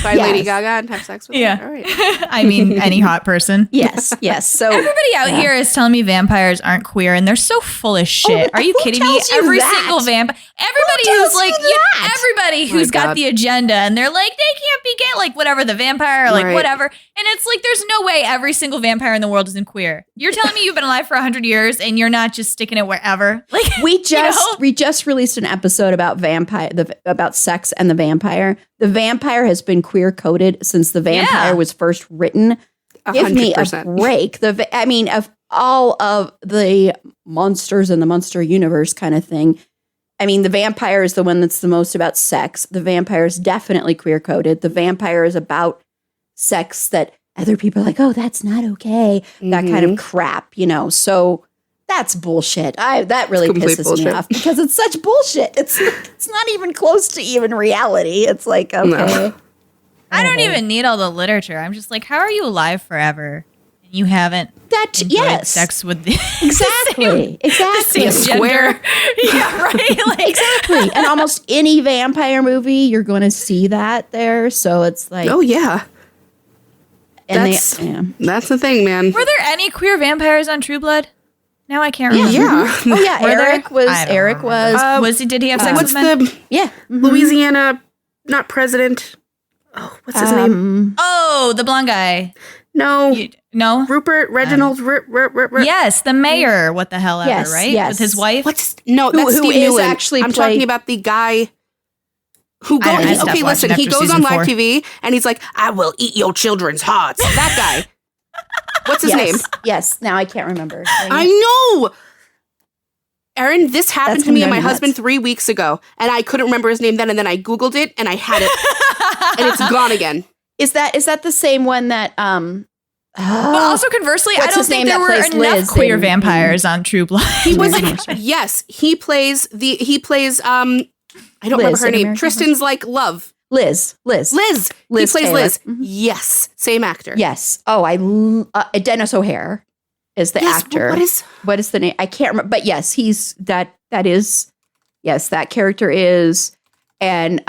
By Lady Gaga and have sex with her? All right. I mean, any hot person. Yes. So everybody out here is telling me vampires aren't queer, and they're so full of shit. Are you kidding me? Every single vampire, everybody who's like, everybody who's got the agenda, and they're like, they can't be gay, like whatever, the vampire, like whatever. And it's like, there's no way every single vampire in the world isn't queer. You're telling me you've been alive for 100 years, and you're not just sticking it wherever. Like we just released an episode about about sex and the vampire. The vampire has been queer coded since the vampire was first written. 100%. Give me a break. Of all of the monsters in the monster universe kind of thing. I mean, the vampire is the one that's the most about sex. The vampire is definitely queer coded. The vampire is about sex that other people are like, oh, that's not okay. That kind of crap, So that's bullshit. That really pisses me off because it's such bullshit. It's not even close to even reality. It's like, okay. No. I don't even need all the literature. I'm just like, how are you alive forever and you haven't enjoyed sex with the exactly the same square? Yeah, right. Like, exactly. And almost any vampire movie, you're going to see that there. So it's like, oh yeah. And that's the thing, man. were there any queer vampires on True Blood? Now I can't remember. Yeah. Oh yeah, Eric was. Did he have sex what's with men? Louisiana, not president. Oh, what's his name? Oh, the blonde guy. No. No? Rupert Reginald. Yes, the mayor. What the hell ever, right? Yes. With his wife? That's who Steve is Newland. actually I'm talking about the guy who goes. I stopped Okay, watching listen. He after goes on season live 4. TV and he's like, "I will eat your children's hearts." That guy. What's his name? Yes. Now I can't remember. I know. Erin, this happened to me and my husband 3 weeks ago, and I couldn't remember his name then, and then I Googled it, and I had it, and it's gone again. Is that the same one that? But also conversely, I don't think there were enough Liz queer vampires on True Blood. He was yes, he plays I don't remember her name. Tristan's like love. Liz. He plays Taylor. Liz. Yes, same actor. Yes. Oh, Dennis O'Hare is the actor. What is the name? I can't remember. But yes, he's that is. Yes, that character is. And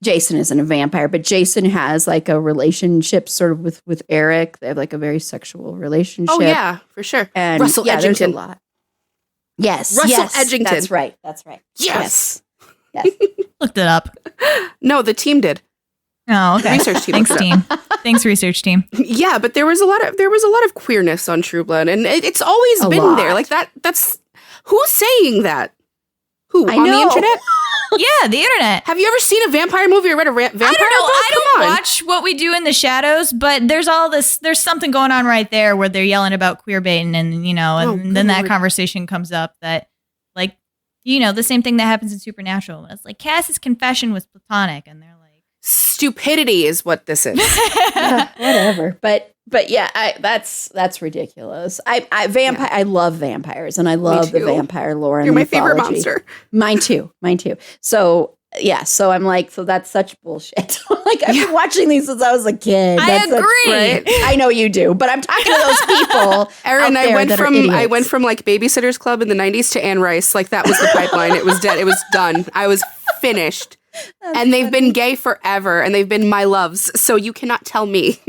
Jason isn't a vampire, but Jason has like a relationship sort of with Eric. They have like a very sexual relationship. Oh yeah, for sure. And Russell Edgington. There's a lot. Yes. Russell Edgington. That's right. Yes. Looked it up. No, the team did. Oh, okay. Research team. Thanks, team. Thanks, research team. Yeah, but there was a lot of queerness on True Blood, and it's always been there. Like that's who's saying that? Who on the internet? Yeah, the internet. Have you ever seen a vampire movie or read a vampire book? I don't watch What We Do in the Shadows, but there's something going on right there where they're yelling about queer baiting, and then that conversation comes up that the same thing that happens in Supernatural. It's like Cass's confession was platonic, and they're like, stupidity is what this is. Whatever. But yeah, that's ridiculous. I love vampires, and I love the vampire lore. And You're my mythology. favorite monster. Mine too. So yeah, so I'm like, so that's such bullshit. Like I've been watching these since I was a kid. I agree. I know you do, but I'm talking to those people. Erin, I went from like Babysitter's Club in the 90s to Anne Rice. Like that was the pipeline. It was dead. It was done. I was finished. And they've been gay forever, and they've been my loves. So you cannot tell me.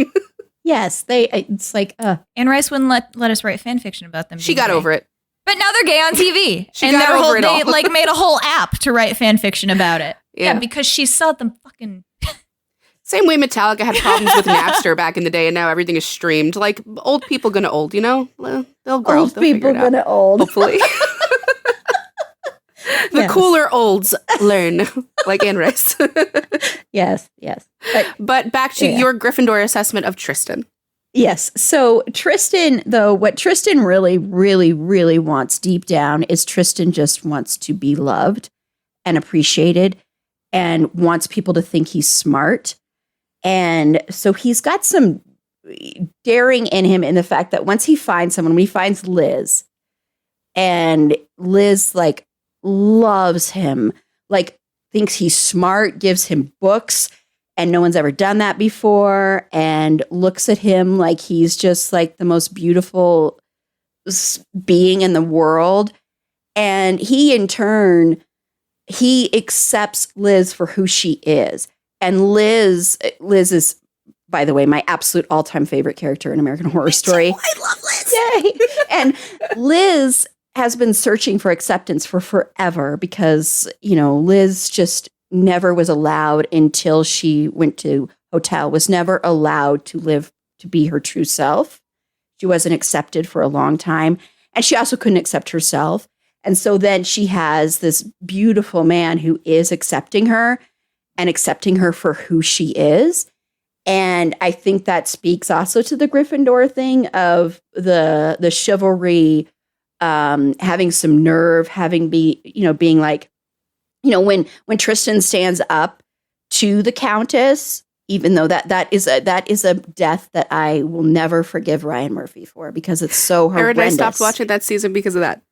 Yes, it's like Anne Rice wouldn't let us write fan fiction about them. She got over it. But now they're gay on TV. She got over it all. They made a whole app to write fan fiction about it. Yeah, because she saw them fucking Same way Metallica had problems with Napster back in the day, and now everything is streamed. Like, old people gonna old, you know? They'll grow. Old They'll figure people it out, gonna old. hopefully. The Yes. cooler olds learn, like Anne Rice. Yes. But back to your Gryffindor assessment of Tristan. Yes. So Tristan, though, what Tristan really, really, really wants deep down is Tristan just wants to be loved and appreciated and wants people to think he's smart. And so he's got some daring in him in the fact that once he finds someone, when he finds Liz, and Liz like loves him, like thinks he's smart, gives him books, and no one's ever done that before, and looks at him like he's just like the most beautiful being in the world. And he, in turn, he accepts Liz for who she is. And Liz is, by the way, my absolute all-time favorite character in American Horror Story. I love Liz. Yay! And Liz has been searching for acceptance for forever because, you know, Liz just never was allowed until she went to hotel, was never allowed to live, to be her true self. She wasn't accepted for a long time. And she also couldn't accept herself. And so then she has this beautiful man who is accepting her and accepting her for who she is. And I think that speaks also to the Gryffindor thing of the chivalry, having some nerve, being like, you know, when Tristan stands up to the Countess, even though that is a death that I will never forgive Ryan Murphy for because it's so horrendous. Erin, I stopped watching that season because of that.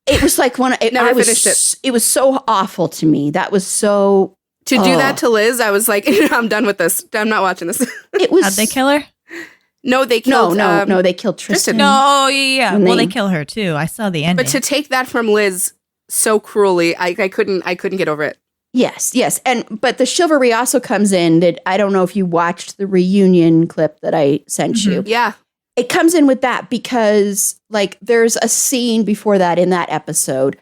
It was like Never finished it. It was so awful to me. That was so To do that to Liz, I was like, I'm done with this. I'm not watching this. It was. How'd they kill her? No, they killed. No, they killed Tristan. No, yeah. When Well, they- they kill her too. I saw the ending. But to take that from Liz so cruelly, I couldn't get over it. Yes, but the chivalry also comes in. That I don't know if you watched the reunion clip that I sent you. Yeah. It comes in with that because, like, there's a scene before that in that episode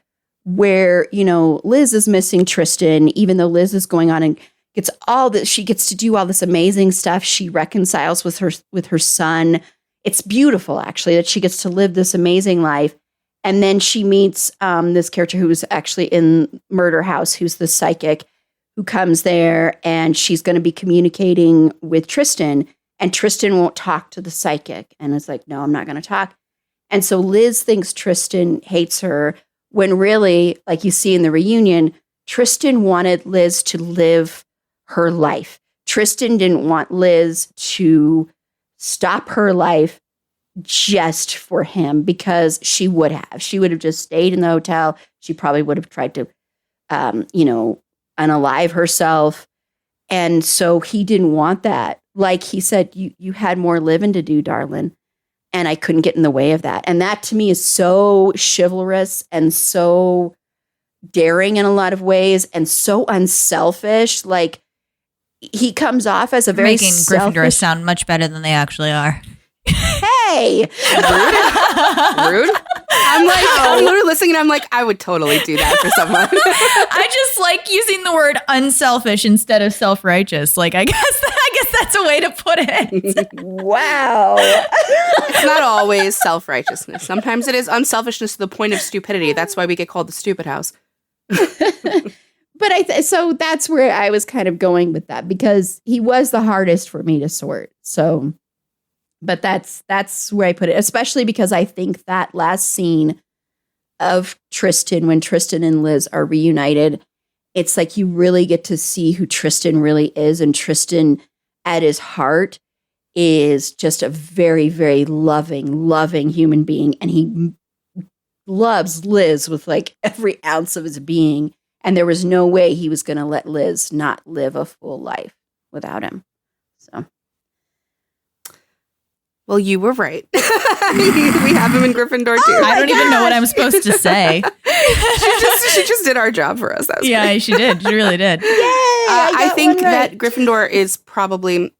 where, you know, Liz is missing Tristan, even though Liz is going on and gets all this, she gets to do all this amazing stuff. She reconciles with her son. It's beautiful, actually, that she gets to live this amazing life. And then she meets this character who's actually in Murder House, who's the psychic who comes there, and she's going to be communicating with Tristan. And Tristan won't talk to the psychic. And it's like, no, I'm not going to talk. And so Liz thinks Tristan hates her when really, like you see in the reunion, Tristan wanted Liz to live her life. Tristan didn't want Liz to stop her life just for him because she would have. She would have just stayed in the hotel. She probably would have tried to, unalive herself. And so he didn't want that. Like he said, you had more living to do, darling. And I couldn't get in the way of that. And that to me is so chivalrous and so daring in a lot of ways and so unselfish. Like he comes off as a very making Gryffindor sound much better than they actually are. Hey, Rude. I'm literally listening and I'm like, I would totally do that for someone. I just like using the word unselfish instead of self-righteous. Like, I guess that's a way to put it. wow. It's not always self-righteousness. Sometimes it is unselfishness to the point of stupidity. That's why we get called the stupid house. But so that's where I was kind of going with that because he was the hardest for me to sort. So, but that's where I put it, especially because I think that last scene of Tristan, when Tristan and Liz are reunited, it's like you really get to see who Tristan really is. And Tristan at his heart is just a very, very loving human being. And he loves Liz with like every ounce of his being. And there was no way he was going to let Liz not live a full life without him. So. Well, you were right. We have him in Gryffindor too. I don't even know what I'm supposed to say. She just did our job for us. That was Yeah, great. she did. She really did. Yay! I got think one that right. Gryffindor is probably,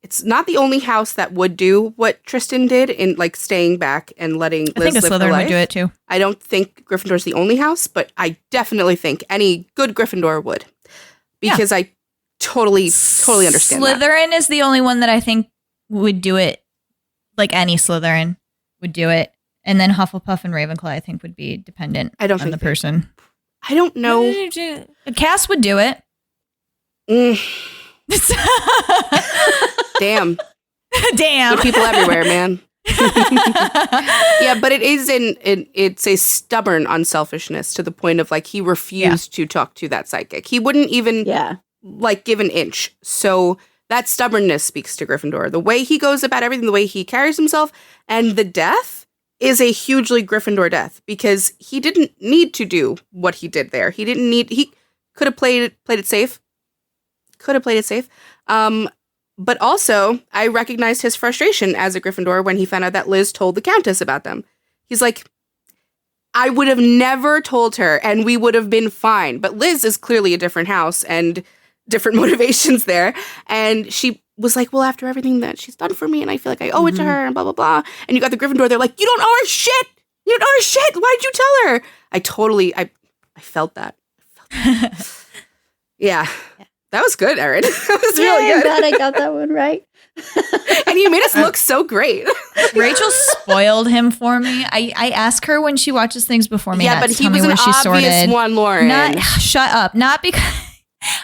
it's not the only house that would do what Tristan did in like staying back and letting I Liz think a live her Slytherin life. would do it too. I don't think Gryffindor's the only house, but I definitely think any good Gryffindor would. Because I totally understand that. Slytherin is the only one that I think would do it. Like any Slytherin would do it. And then Hufflepuff and Ravenclaw, I think, would be dependent on the person. I don't know. Cass would do it. Damn. Damn. Good people everywhere, man. Yeah, but it's a stubborn unselfishness to the point of like he refused to talk to that psychic. He wouldn't even like give an inch. So that stubbornness speaks to Gryffindor. The way he goes about everything, the way he carries himself, and the death is a hugely Gryffindor death because he didn't need to do what he did there. He could have played it safe. But also, I recognized his frustration as a Gryffindor when he found out that Liz told the Countess about them. He's like, I would have never told her and we would have been fine. But Liz is clearly a different house and different motivations there. And she was like, well, after everything that she's done for me and I feel like I owe it to her and blah, blah, blah. And you got the Gryffindor, they're like, you don't owe her shit. You don't owe her shit. Why'd you tell her? I felt that. Yeah. That was good, Erin. That was really good. I'm glad I got that one right. And you made us look so great. Rachel spoiled him for me. I ask her when she watches things before me. Yeah, but he was an obvious one, Lauren. Shut up. Not because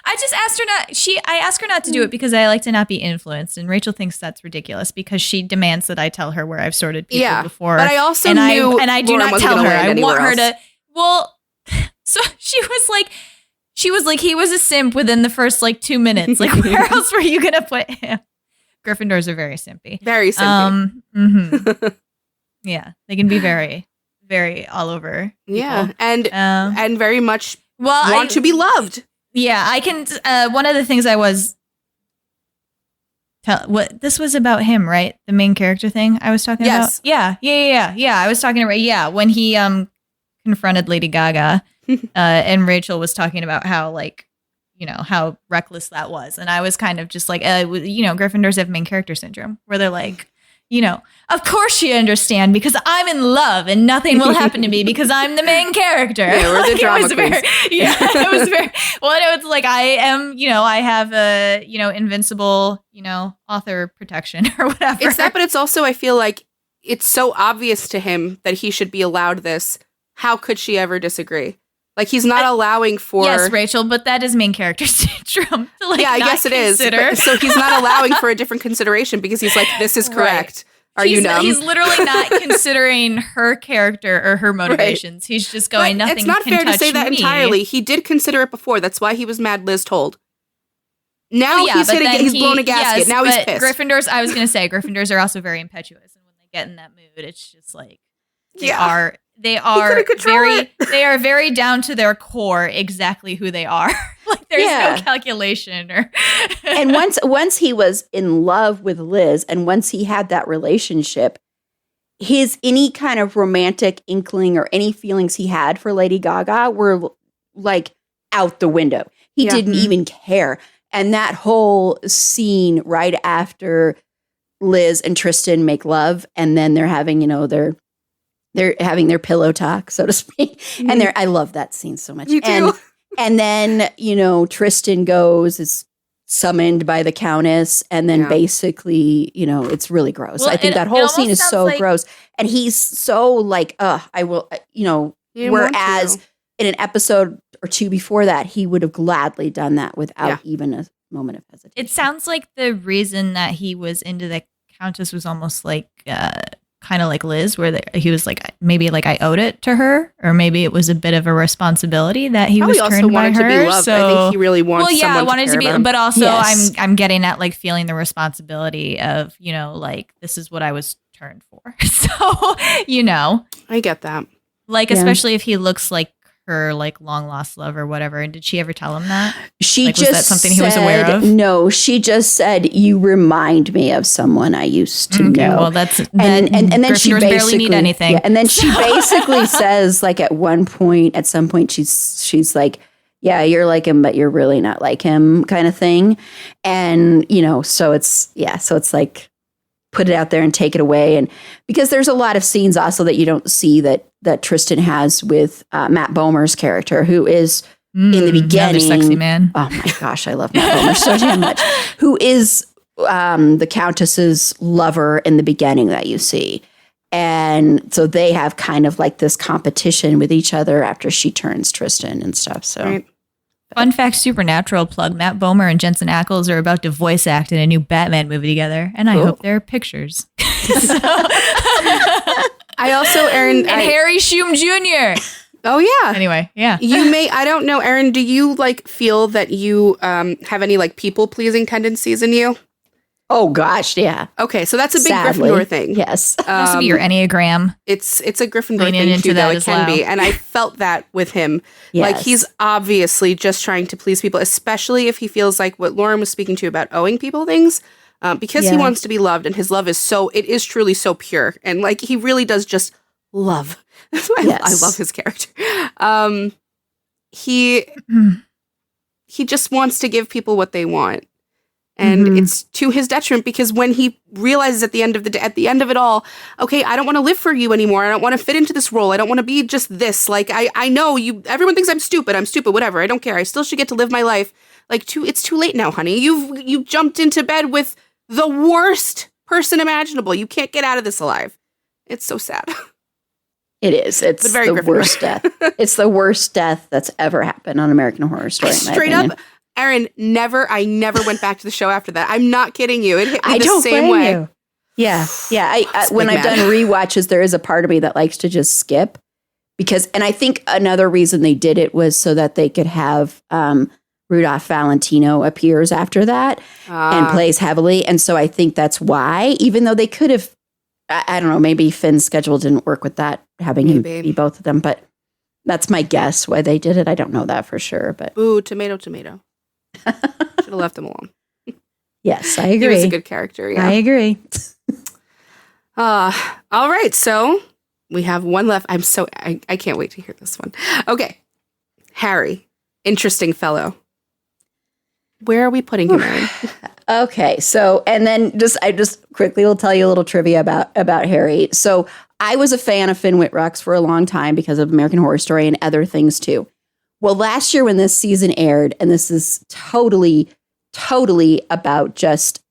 I just asked her not. I asked her not to do it because I like to not be influenced, and Rachel thinks that's ridiculous because she demands that I tell her where I've sorted people before. But I also knew I do Lauren not tell her. I want her else. to. Well, so she was like, he was a simp within the first 2 minutes. Like, where else were you gonna put him? Gryffindors are very simpy. Very simpy. Yeah, they can be very, very all over. People. Yeah, and very much want to be loved. Yeah, I can. One of the things I was this was about him, right? The main character thing I was talking about. Yeah. I was talking about when he confronted Lady Gaga, and Rachel was talking about how how reckless that was, and I was kind of just like, Gryffindors have main character syndrome, where they're like, of course you understand because I'm in love and nothing will happen to me because I'm the main character. Yeah, we're the drama queens. It was very well. It was like I am, I have a, invincible, author protection or whatever. It's that, but it's also I feel like it's so obvious to him that he should be allowed this. How could she ever disagree? Like he's not allowing for yes, Rachel, but that is main character syndrome. I guess it is. So he's not allowing for a different consideration because he's like, this is correct. Right. Are you numb? He's literally not considering her character or her motivations. Right. He's just going, but nothing. It's not can fair to touch say that me. entirely. He did consider it before. That's why he was mad Liz told. Now he's blown a gasket. Now he's pissed. Gryffindors, I was going to say, Gryffindors are also very impetuous, and when they get in that mood, it's just like they are very down to their core exactly who they are. Like there's no calculation And once he was in love with Liz and once he had that relationship, any kind of romantic inkling or any feelings he had for Lady Gaga were like out the window. He didn't even care. And that whole scene right after Liz and Tristan make love and then they're having, they're having their pillow talk, so to speak. Mm-hmm. And I love that scene so much. Me too. And then, Tristan is summoned by the Countess. And then basically, it's really gross. Well, I think that whole scene is so gross. And he's so like, I will, whereas in an episode or two before that, he would have gladly done that without even a moment of hesitation. It sounds like the reason that he was into the Countess was almost like, kind of like Liz, where he was like, maybe like I owed it to her, or maybe it was a bit of a responsibility that he was turned by her. To be loved. So, I think he really wants. I wanted to be, but also I'm getting at like feeling the responsibility of like this is what I was turned for. So I get that. Like especially if he looks like her like long lost love or whatever. And did she ever tell him that? She just was that something he was aware of? No, she just said, "You remind me of someone I used to know." Well, that's and then she basically barely need anything. Yeah, and then she basically says, like at some point, she's like, "Yeah, you're like him, but you're really not like him," kind of thing. And so it's like put it out there and take it away. And because there's a lot of scenes also that you don't see that Tristan has with Matt Bomer's character, who is in the beginning. Another sexy man. Oh my gosh, I love Matt Bomer so damn much. Who is the Countess's lover in the beginning that you see. And so they have kind of like this competition with each other after she turns Tristan and stuff. So, Right. Fun fact, Supernatural plug, Matt Bomer and Jensen Ackles are about to voice act in a new Batman movie together. And I hope there are pictures. I also, Erin, and Harry Shum Jr. Oh yeah. Anyway, yeah. I don't know, Erin, do you like feel that you have any like people pleasing tendencies in you? oh gosh, yeah. Okay, so that's a big Sadly, Gryffindor thing. Yes. Supposed to be your Enneagram. It's a Gryffindor Leaning thing into too, that though. It as can well. be. And I felt that with him. Yes. Like he's obviously just trying to please people, especially if he feels like what Lauren was speaking to about owing people things. Because he wants to be loved, and his love is it is truly so pure. And like he really does just love. That's why I love his character. He just wants to give people what they want. And it's to his detriment, because when he realizes at the end of it all, okay, I don't want to live for you anymore. I don't want to fit into this role. I don't want to be just this. Like, I know everyone thinks I'm stupid, whatever. I don't care. I still should get to live my life. Like, it's too late now, honey. You jumped into bed with the worst person imaginable. You can't get out of this alive. It's so sad. It is. It's very the Gryffindor. worst death. It's the worst death that's ever happened on American Horror Story. Straight up, Erin, I never went back to the show after that. I'm not kidding you. It hit me I the don't same blame way. you. Yeah. It's When big I've mad. done rewatches, there is a part of me that likes to just skip and I think another reason they did it was so that they could have Rudolph Valentino appears after that and plays heavily. And so I think that's why, even though they could have, I don't know, maybe Finn's schedule didn't work with that, having him be both of them, but that's my guess why they did it. I don't know that for sure, but. Boo, tomato. Should have left him alone. Yes, I agree. He was a good character, yeah. I agree. All right, so we have one left. I can't wait to hear this one. Okay. Harry, interesting fellow. Where are we putting him, Erin? Okay, so and then I just quickly will tell you a little trivia about Harry. So I was a fan of Finn Wittrock's for a long time because of American Horror Story and other things too. Well, last year when this season aired, and this is totally about just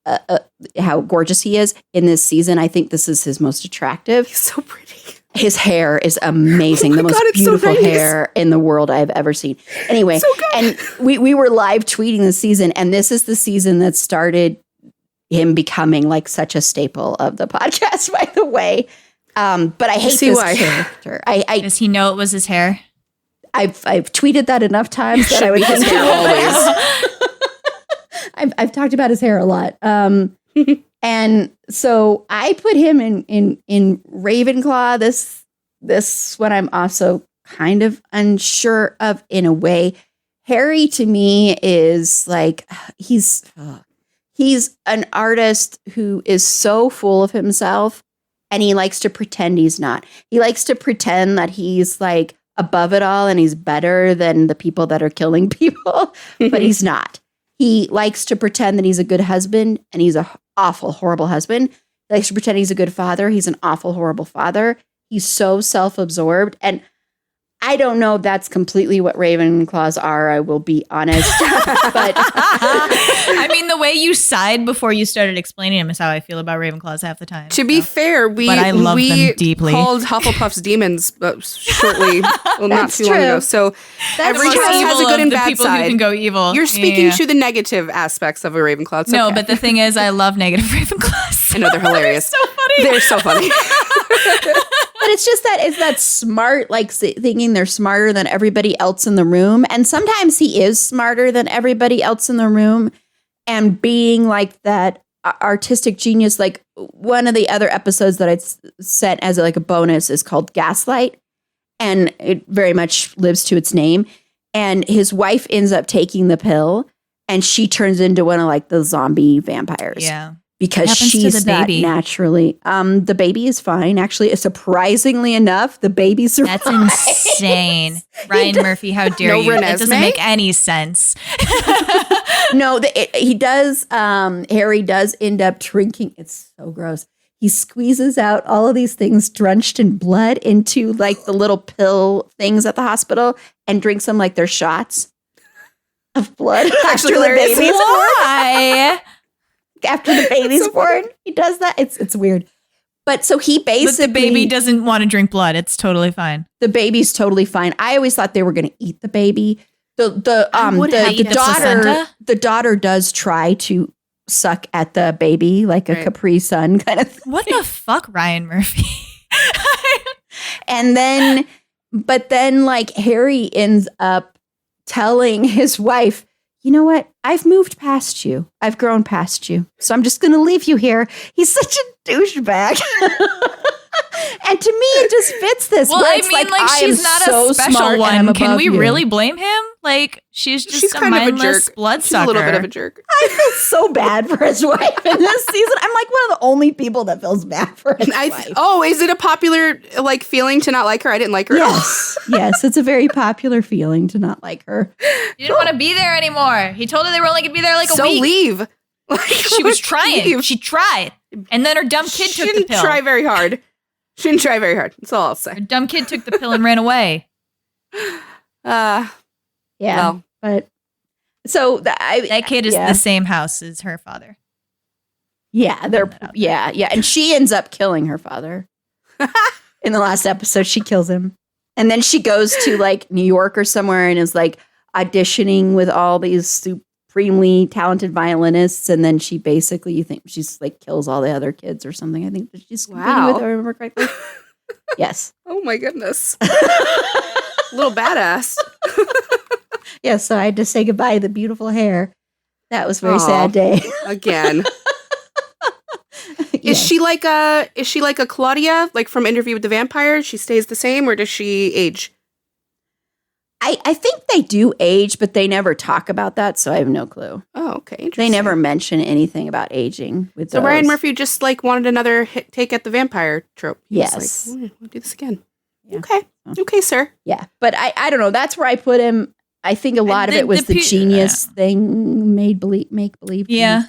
how gorgeous he is in this season. I think this is his most attractive. He's so pretty. His hair is amazing. The most it's so beautiful nice. hair in the world I've ever seen. Anyway, and we were live tweeting this season, and this is the season that started him becoming like such a staple of the podcast, by the way. But I hate this character. Does he know it was his hair? I've tweeted that enough times that I would think always. I've talked about his hair a lot. And so I put him in Ravenclaw. This one I'm also kind of unsure of in a way. Harry to me is like he's an artist who is so full of himself, and he likes to pretend he's not. He likes to pretend that he's like above it all and he's better than the people that are killing people, but he's not. He likes to pretend that he's a good husband, and he's an awful, horrible husband. He likes to pretend he's a good father. He's an awful, horrible father. He's so self-absorbed. And I don't know if that's completely what Ravenclaws are, I will be honest. But I mean, the way you sighed before you started explaining them is how I feel about Ravenclaws half the time. To be fair, but I love them deeply. Called Hufflepuff's demons shortly, well, not too long ago. So every Most house has a evil good of and the bad people who side. can go evil. You're speaking Yeah. to the negative aspects of a Ravenclaw. It's No, okay. but the thing is, I love negative Ravenclaws. I know they're hilarious. They're so funny. They're so funny. But it's just that smart, like thinking they're smarter than everybody else in the room. And sometimes he is smarter than everybody else in the room, and being like that artistic genius. Like one of the other episodes that I'd set as like a bonus is called Gaslight, and it very much lives to its name. And his wife ends up taking the pill, and she turns into one of like the zombie vampires. Yeah. Because What happens to she's the not baby? naturally. The baby is fine. Actually, surprisingly enough, the baby survives. That's insane. Ryan Murphy, how dare No you? That Renesmee? doesn't make any sense. No, he does. Harry does end up drinking. It's so gross. he squeezes out all of these things drenched in blood into like the little pill things at the hospital and drinks them like they're shots of blood after the baby's born. Why? After the baby's born, he does that. It's weird. But so he basically... But the baby doesn't want to drink blood. It's totally fine. The baby's totally fine. I always thought they were going to eat the baby. The daughter does try to suck at the baby like a Capri Sun kind of thing. What the fuck, Ryan Murphy? But then like Harry ends up telling his wife, you know what? I've moved past you. I've grown past you. So I'm just going to leave you here. He's such a douchebag. And to me, it just fits this. Well, I mean, like she's not a special one. Can we really blame him? Like, she's a mindless bloodsucker. She's a little bit of a jerk. I feel so bad for his wife in this season. I'm like one of the only people that feels bad for his wife. Oh, is it a popular like feeling to not like her? I didn't like her. Yes. Yes, it's a very popular feeling to not like her. He didn't want to be there anymore. He told her they were only going to be there like a week. So leave. Like, she was trying. Leave. She tried. And then her dumb kid took the pill. She didn't try very hard. That's all I'll say. Her dumb kid took the pill and ran away. Yeah. Well. But so that kid is the same house as her father. Yeah, and she ends up killing her father. In the last episode, she kills him. And then she goes to like New York or somewhere and is like auditioning with all these supremely talented violinists, and then she basically, you think she's like kills all the other kids or something. I think that she's competing with, if I remember correctly. Yes. Oh my goodness. Little badass. Yeah, so I had to say goodbye to the beautiful hair. That was a very sad day. Again. Yes. Is she like a Claudia, like from Interview with the Vampire? She stays the same, or does she age? I think they do age, but they never talk about that, so I have no clue. Oh, okay. They never mention anything about aging with those. Ryan Murphy just like wanted another take at the vampire trope. Yes. Like, we'll do this again. Yeah. Okay. Oh. Okay, sir. Yeah. But I don't know. That's where I put him. I think a lot of it was the genius thing, make believe. Yeah.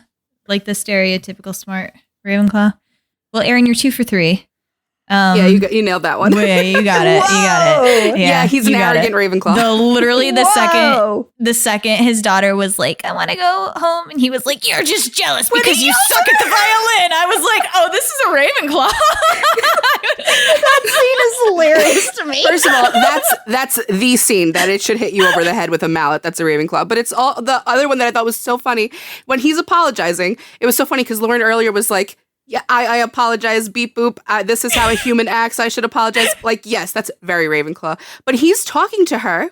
Like the stereotypical smart Ravenclaw. Well, Erin, you're 2 for 3. Yeah, you nailed that one. Yeah, you got it. You got it. Yeah, he's an arrogant Ravenclaw. Literally the second his daughter was like, I want to go home, and he was like, you're just jealous because you suck at the violin. I was like, oh, this is a Ravenclaw. That scene is hilarious to me. First of all, that's the scene that it should hit you over the head with a mallet. That's a Ravenclaw. But it's all the other one that I thought was so funny when he's apologizing. It was so funny because Lauren earlier was like, yeah, I apologize, beep boop. This is how a human acts. I should apologize. Like, yes, that's very Ravenclaw. But he's talking to her,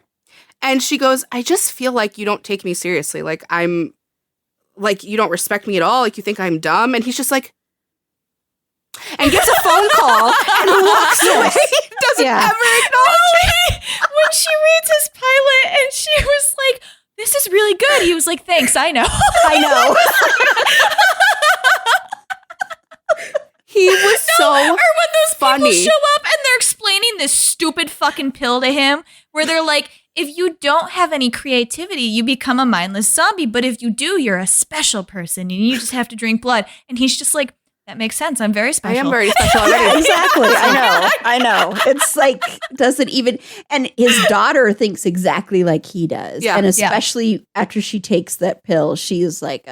and she goes, I just feel like you don't take me seriously. Like, I'm, like, you don't respect me at all. Like, you think I'm dumb. And he's just like, and gets a phone call and walks away. Doesn't ever acknowledge me. When she reads his pilot, and she was like, this is really good. He was like, thanks, I know. I know. He was so or when those funny. People show up and they're explaining this stupid fucking pill to him, where they're like, if you don't have any creativity, you become a mindless zombie. But if you do, you're a special person and you just have to drink blood. And he's just like, that makes sense. I'm very special. I am very special already. Exactly. I know. It's like, doesn't even, and his daughter thinks exactly like he does. Yeah. And especially after she takes that pill, she's like,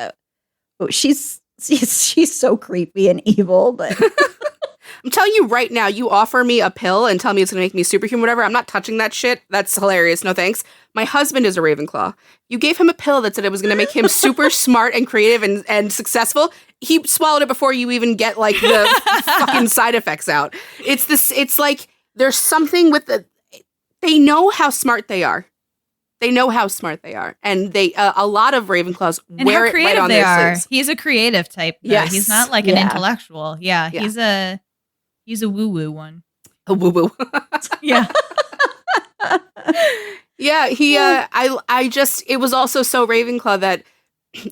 she's so creepy and evil, but I'm telling you right now, you offer me a pill and tell me it's going to make me superhuman, whatever. I'm not touching that shit. That's hilarious. No thanks. My husband is a Ravenclaw. You gave him a pill that said it was going to make him super smart and creative and successful. He swallowed it before you even get like the fucking side effects out. It's like there's something with they know how smart they are. They know how smart they are, and they a lot of Ravenclaws wear it right on their sleeves. He's a creative type. Yes. He's not like an intellectual. Yeah, he's a woo woo one. A woo woo. Yeah. Yeah. He. I just. It was also so Ravenclaw that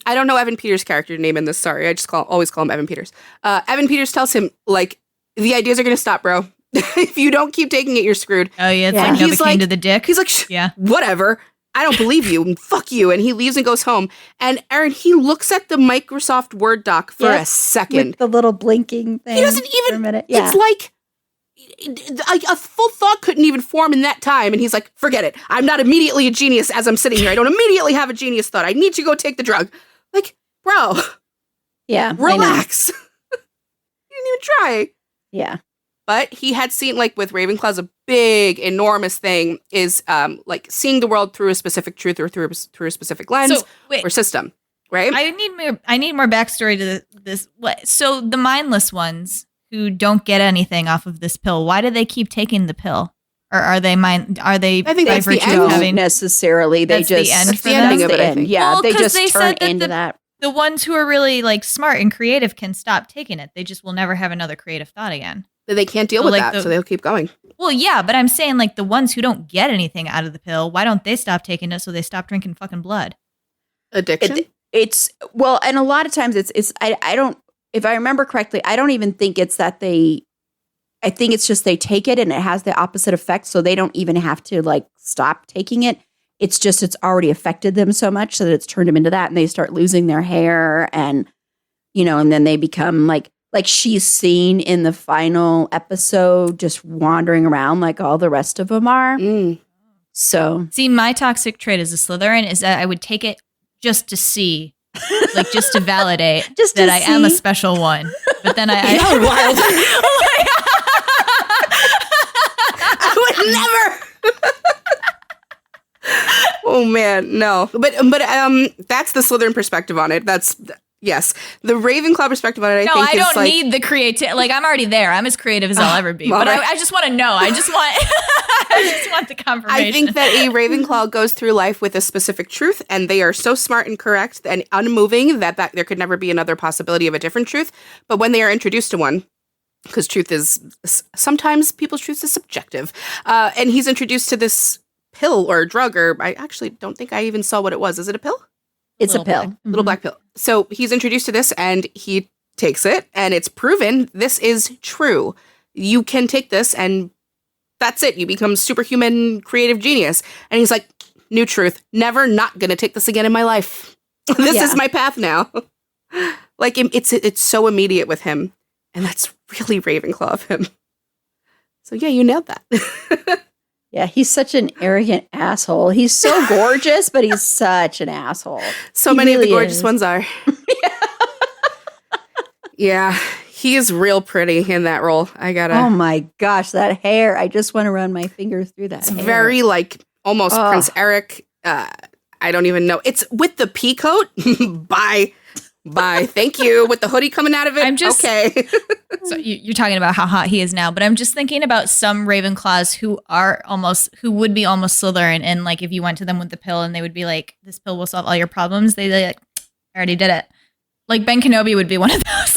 I don't know Evan Peters' character name in this. Sorry, I just always call him Evan Peters. Evan Peters tells him like the ideas are going to stop, bro. If you don't keep taking it, you're screwed. Oh yeah, it's and like he's Novocaine to the dick. He's like, yeah, whatever. I don't believe you. And fuck you. And he leaves and goes home. And Erin, he looks at the Microsoft Word doc for a second. With the little blinking thing. He doesn't even, for a minute. Yeah. It's like a full thought couldn't even form in that time. And he's like, forget it. I'm not immediately a genius as I'm sitting here. I don't immediately have a genius thought. I need to go take the drug. Like, bro. Yeah. Relax. You didn't even try. Yeah. But he had seen, like, with Ravenclaw's a big, enormous thing is, like, seeing the world through a specific truth or through a specific lens or system, right? I need more backstory to this. So the mindless ones who don't get anything off of this pill, why do they keep taking the pill? Or are they I think that's the end. having necessarily. They that's just the end that's for the them? ending of it, I think. Yeah, Well, they 'cause just they turn said into that. The ones who are really like smart and creative can stop taking it. They just will never have another creative thought again. They can't deal with that, so they'll keep going. Well, yeah, but I'm saying like the ones who don't get anything out of the pill, why don't they stop taking it so they stop drinking fucking blood? Addiction? It's well, and a lot of times it's I don't, if I remember correctly, I don't even think it's that I think it's just they take it and it has the opposite effect, so they don't even have to like stop taking it. It's just it's already affected them so much so that it's turned them into that, and they start losing their hair, and and then they become like she's seen in the final episode just wandering around like all the rest of them are. So see, my toxic trait as a Slytherin is that I would take it just to see, like just to validate Just that to I am a see. special one. But then I wild. I would never. Oh man, no. But that's the Slytherin perspective on it. Yes. The Ravenclaw perspective on it, I think I is don't like, need the creativity. Like, I'm already there. I'm as creative as I'll ever be. well, But right. I just want to know. I just want the confirmation. I think that a Ravenclaw goes through life with a specific truth, and they are so smart and correct and unmoving that there could never be another possibility of a different truth. But when they are introduced to one, because truth is, sometimes people's truth is subjective, and he's introduced to this pill or drug, or I actually don't think I even saw what it was. Is it a pill? it's a pill. Little black pill. So he's introduced to this and he takes it, and it's proven this is true. You can take this and that's it. You become superhuman creative genius. And he's like, new truth. Never not going to take this again in my life. This is my path now. Like it's so immediate with him. And that's really Ravenclaw of him. So yeah, you nailed that. Yeah, he's such an arrogant asshole. He's so gorgeous, but he's such an asshole. So He many of the really gorgeous is. ones are. Yeah, he is real pretty in that role. I gotta. Oh my gosh, that hair. I just want to run my fingers through that It's hair. very like almost Ugh. Prince Eric. I don't even know. It's with the pea coat. Bye. Thank you. With the hoodie coming out of it. I'm just- okay. So you're talking about how hot he is now, but I'm just thinking about some Ravenclaws who would be almost Slytherin, and like if you went to them with the pill and they would be like, "This pill will solve all your problems," they'd be like, "I already did it." Like Ben Kenobi would be one of those.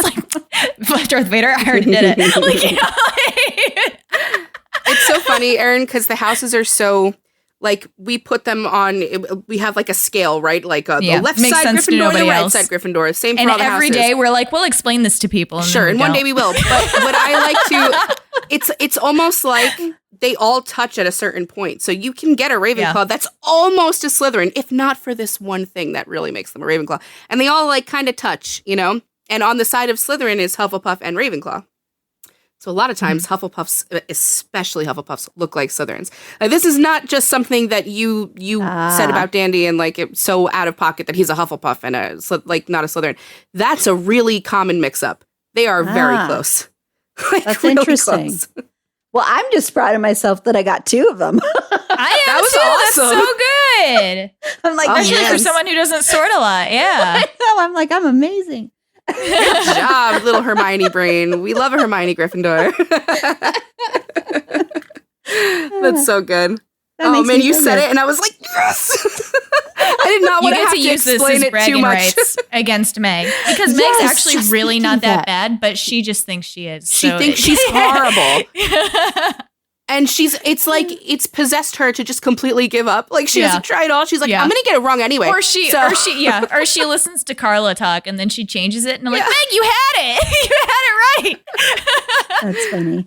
Like Darth Vader, I already did it. Like, It's so funny, Erin, because the houses are so like we put them on. We have like a scale, right? Like the left makes side sense to Gryffindor, the nobody right else. side Gryffindor. Same for and all the every houses. day we're like, we'll explain this to people. And Sure, then and one day we will. But I like to. It's almost like they all touch at a certain point. So you can get a Ravenclaw that's almost a Slytherin, if not for this one thing that really makes them a Ravenclaw. And they all like kind of touch, And on the side of Slytherin is Hufflepuff and Ravenclaw. So a lot of times Hufflepuffs, especially Hufflepuffs, look like Slytherins. This is not just something that you said about Dandy and like it's so out of pocket that he's a Hufflepuff and not a Slytherin. That's a really common mix-up. They are very close. Like, That's really interesting. close. Well, I'm just proud of myself that I got 2 of them. I am was too. awesome. That's so good. I'm like, Especially man. for someone who doesn't sort a lot. Yeah. I know. I'm like, I'm amazing. Good job, little Hermione brain. We love a Hermione Gryffindor. That's so good. That Oh makes man, me you feel said good. it, and I was like, yes. I did not You want to get have to to use this explain as it too bragging much. rights against Meg. Because Meg's Yes, actually just really not thinking that that. bad, but she just thinks she is. She so thinks she's horrible. And it's like it's possessed her to just completely give up. Like she doesn't try at all. She's like, Yeah. I'm gonna get it wrong anyway. or she listens to Carla talk and then she changes it and I'm like, Meg, you had it. You had it right. That's funny.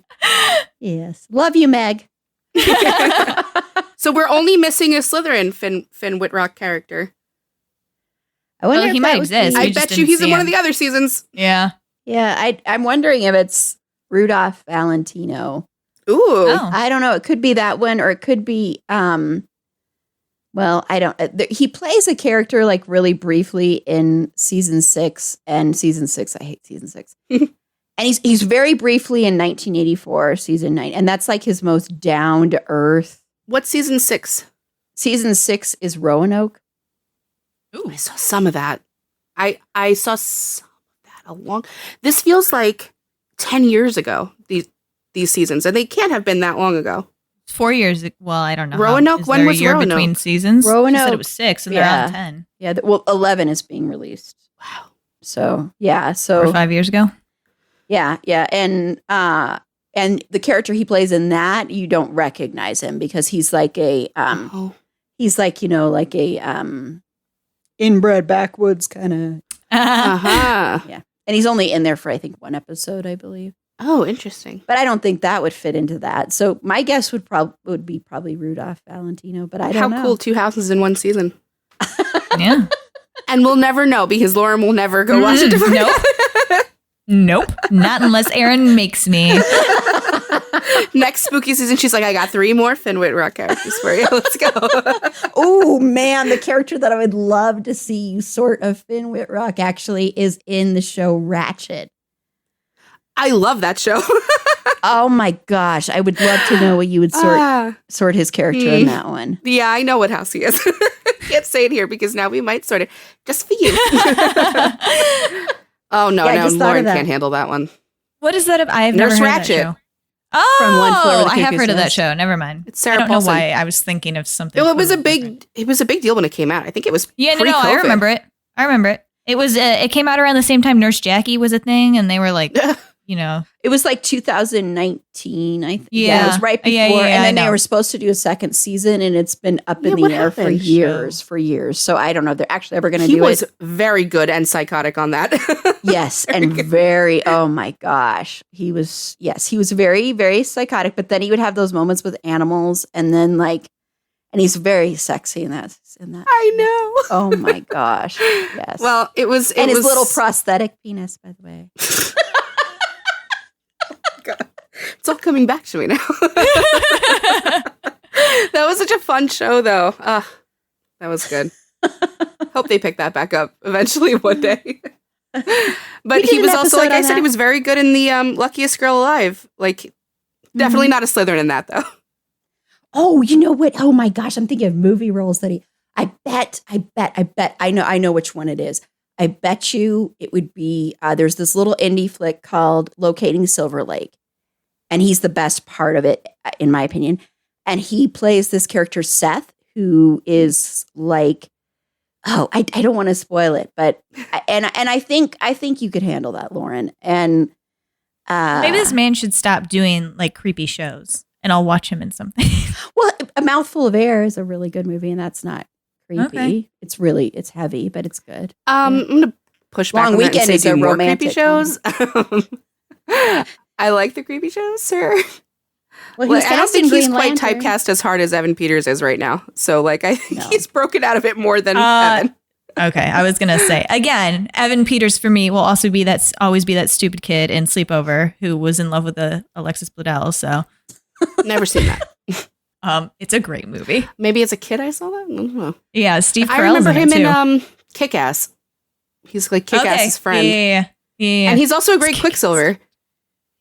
Yes. Love you, Meg. So we're only missing a Slytherin Finn Wittrock character. I wonder if he that might would exist. be- I We just bet you didn't he's in see one him. of the other seasons. Yeah. Yeah, I'm wondering if it's Rudolph Valentino. Ooh. Oh. I don't know. It could be that one, or it could be. Well, I don't. He plays a character like really briefly in season 6, and season 6. I hate season 6. And he's very briefly in 1984, season 9, and that's like his most down to earth. What's season 6? Season 6 is Roanoke. Ooh. I saw some of that. I saw some of that This feels like 10 years ago. These seasons, and they can't have been that long ago. 4 years. Well, I don't know. Roanoke? Is When there was a year Roanoke? between seasons? She Roanoke, said it was 6, and yeah. they're on 10. Yeah, well, 11 is being released. Wow. So yeah, 4 or 5 years ago. Yeah, and the character he plays in that, you don't recognize him because he's like a he's like, like a inbred backwoods kind of. Uh-huh. Yeah. And he's only in there for I think one episode, I believe. Oh, interesting. But I don't think that would fit into that. So my guess would be Rudolph Valentino, but I don't know. How cool, 2 houses in one season. Yeah. And we'll never know because Lauren will never go watch a different. Nope. Not unless Erin makes me. Next spooky season, she's like, I got 3 more Finn Wittrock characters for you. Let's go. Oh man, the character that I would love to see you sort of Finn Wittrock actually is in the show Ratched. I love that show. Oh my gosh, I would love to know what you would sort his character in that one. Yeah, I know what house he is. Can't say it here because now we might sort it just for you. Oh no, Yeah, I no, just thought of Lauren that. can't handle that one. What is that? I've never Nurse heard Ratched. of that show. Oh, From One Floor of the I have Cuckoo's heard of that Nest. show. Never mind. It's Sarah I don't Paulson. know why I was thinking of something. Well, it was a totally big, different. deal when it came out. I think it was. Yeah, no, pre-COVID. I remember it. It was. It came out around the same time Nurse Jackie was a thing, and they were like, It was like 2019, I think. Yeah. It was right before. Yeah, and I then they know. were supposed to do a second season, and it's been up in what the air for happened? years. So I don't know if they're actually ever going to He do was it. very good and psychotic on that. Yes, and very, oh my gosh. He was very, very psychotic, but then he would have those moments with animals, and then and he's very sexy in that. I know. Oh my gosh. Yes. Well, it was. and his little prosthetic penis, by the way. God. It's all coming back to me now. That was such a fun show, though. That was good. Hope they pick that back up eventually one day. But he did was an also, episode like I on said, he that. was very good in the Luckiest Girl Alive. Definitely not a Slytherin in that, though. Oh, you know what? Oh my gosh, I'm thinking of movie roles that I bet. I know which one it is. I bet you it would be, there's this little indie flick called Locating Silver Lake. And he's the best part of it, in my opinion. And he plays this character, Seth, who is like, I don't want to spoil it, but, and I think you could handle that, Lauren. And Maybe this man should stop doing creepy shows, and I'll watch him in something. well, A Mouthful of Air is a really good movie, and that's not creepy. Okay. It's heavy, but it's good. I'm gonna push back Long on that and Weekend say is do a more romantic creepy shows. I like the creepy shows, sir. Well, I don't think he's quite Lantern. typecast as hard as Evan Peters is right now. So, I think No. he's broken out of it more than Uh, Evan. Okay, I was gonna say again, Evan Peters for me will also always be that stupid kid in Sleepover who was in love with Alexis Bledel. So, Never seen that. it's a great movie. Maybe as a kid I saw that. I don't know. Yeah, Steve I Carell's remember him in it too. in Kick-Ass. He's like Kick-Ass's friend. Yeah. And he's also a great Kick-Ass. Quicksilver.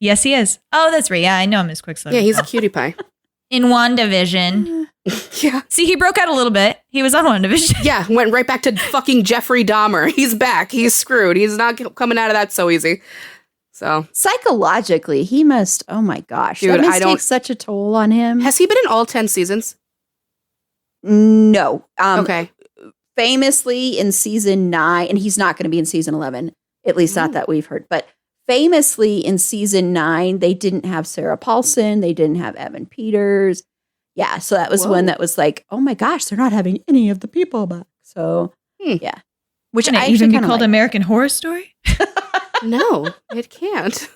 Yes, he is. Oh, that's right. Yeah, I know him as Quicksilver. Yeah, he's a as well. cutie pie. In WandaVision. Yeah. See, he broke out a little bit. He was on WandaVision. Yeah, went right back to fucking Jeffrey Dahmer. He's back. He's screwed. He's not coming out of that so easy. So, Psychologically, he must. Oh my gosh, Dude, that must I don't- take such a toll on him. has he been in all 10 seasons? No. Okay. Famously in season 9, and he's not going to be in season 11. At least not that we've heard. But famously in season 9, they didn't have Sarah Paulson. They didn't have Evan Peters. Yeah, so that was Whoa. one that was like, oh my gosh, they're not having any of the people back. So yeah, which Can I it even actually be kind of called like. American Horror Story? No, it can't.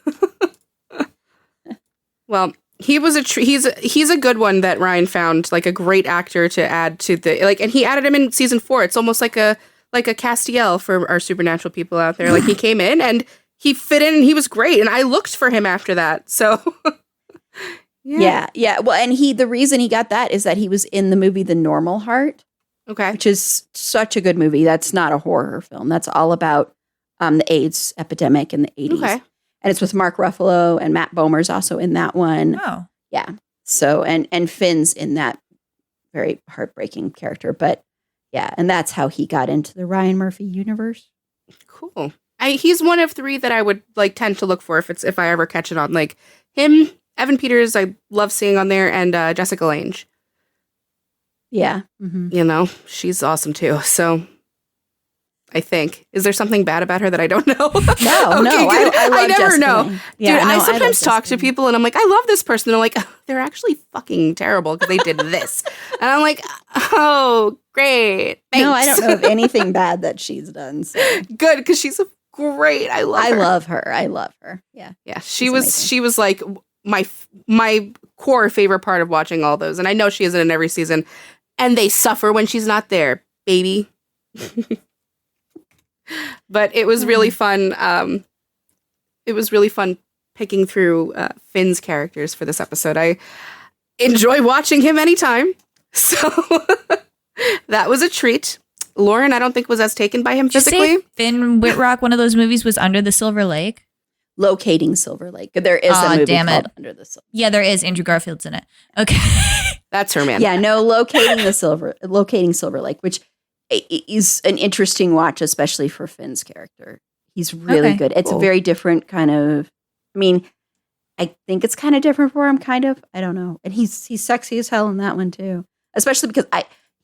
Well, He's a good one that Ryan found, like a great actor to add to the and he added him in season 4. It's almost like a Castiel for our supernatural people out there. Like he came in and he fit in and he was great, and I looked for him after that. So yeah. Well, and the reason he got that is that he was in the movie The Normal Heart. Okay. Which is such a good movie. That's not a horror film. That's all about the AIDS epidemic in the 80s. Okay. And it's with Mark Ruffalo, and Matt Bomer's also in that one. Oh. Yeah. So, and Finn's in that very heartbreaking character. But yeah, and that's how he got into the Ryan Murphy universe. Cool. He's one of 3 that I would tend to look for if I ever catch it on. Like him, Evan Peters, I love seeing on there, and Jessica Lange. Yeah. Mm-hmm. You know, she's awesome too. So I think. Is there something bad about her that I don't know? No, Okay, no. I love never Jessica know. Lange. Dude, Yeah, I love sometimes talk to Jessica Lange. people and I'm like, I love this person. And I'm like, oh, they're actually fucking terrible because they did this. And I'm like, oh, great. Thanks. No, I don't know of anything bad that she's done. So. Good, because she's great. I love her. I love her. Yeah. Yeah, She's amazing. she was like my core favorite part of watching all those. And I know she isn't in every season. And they suffer when she's not there, baby. But it was really fun. It was really fun picking through Finn's characters for this episode. I enjoy watching him anytime. So that was a treat. Lauren, I don't think was as taken by him physically. Finn Wittrock, one of those movies, was Under the Silver Lake. Locating Silver Lake. There is a movie called Under the Silver Lake. Yeah, there is. Andrew Garfield's in it. Okay. That's her, man. Yeah, no, Locating Silver Lake, which is an interesting watch, especially for Finn's character. He's really good. It's a very different kind of, I mean, I think it's kind of different for him, kind of. I don't know. And he's sexy as hell in that one too. Especially because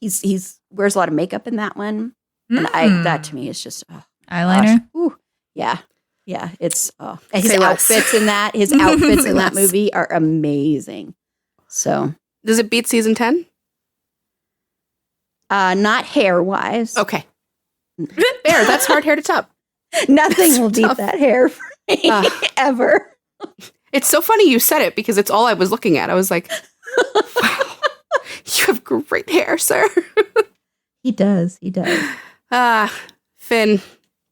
he's wears a lot of makeup in that one. And that to me is just eyeliner. Ooh, yeah. Yeah, it's and his outfits in that that movie are amazing. So, does it beat season 10? Not hair wise. Okay. Fair. That's hard hair to top. Nothing will beat that hair for me ever. It's so funny you said it because it's all I was looking at. I was like, wow, you have great hair, sir. He does. Finn,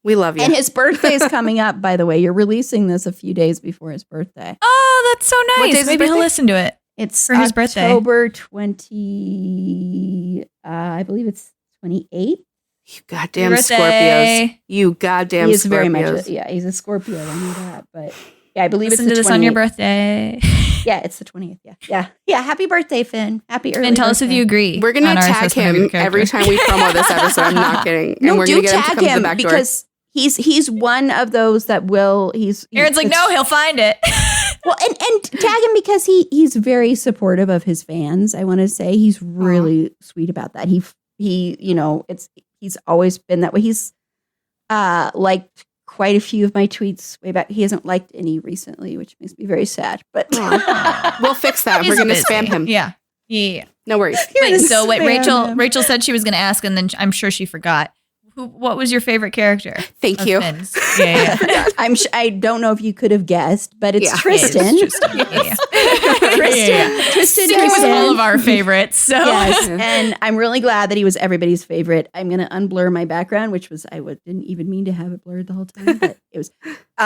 we love you. And his birthday's coming up, by the way. You're releasing this a few days before his birthday. Oh, that's so nice. Maybe he'll listen to it. It's for his birthday. October 20, I believe it's 28th. You goddamn Scorpios. You goddamn He's Scorpios. Very much he's a Scorpio. I knew that. But yeah, I believe Listen it's the 28th. to this on your birthday. Yeah, it's the 20th. Yeah. Happy birthday, Finn. Happy early And tell us birthday. if you agree. We're going to tag him every time we promo this episode. I'm not kidding. And No, we're do going to get him to tag come to the him back door. because he's one of those that will. Aaron's like, no, he'll find it. Well, and tag him because he's very supportive of his fans. I want to say he's really sweet about that. He he's always been that way. He's liked quite a few of my tweets way back. He hasn't liked any recently, which makes me very sad. But we'll fix that. We're going to spam him. Yeah. No worries. Wait, Rachel said she was going to ask, and then I'm sure she forgot. What was your favorite character? Thank you. Finn's? Yeah. I don't know if you could have guessed, but it's Tristan. It's Tristan. Tristan He was all of our favorites. So. Yes, and I'm really glad that he was everybody's favorite. I'm going to unblur my background, which was didn't even mean to have it blurred the whole time, but it was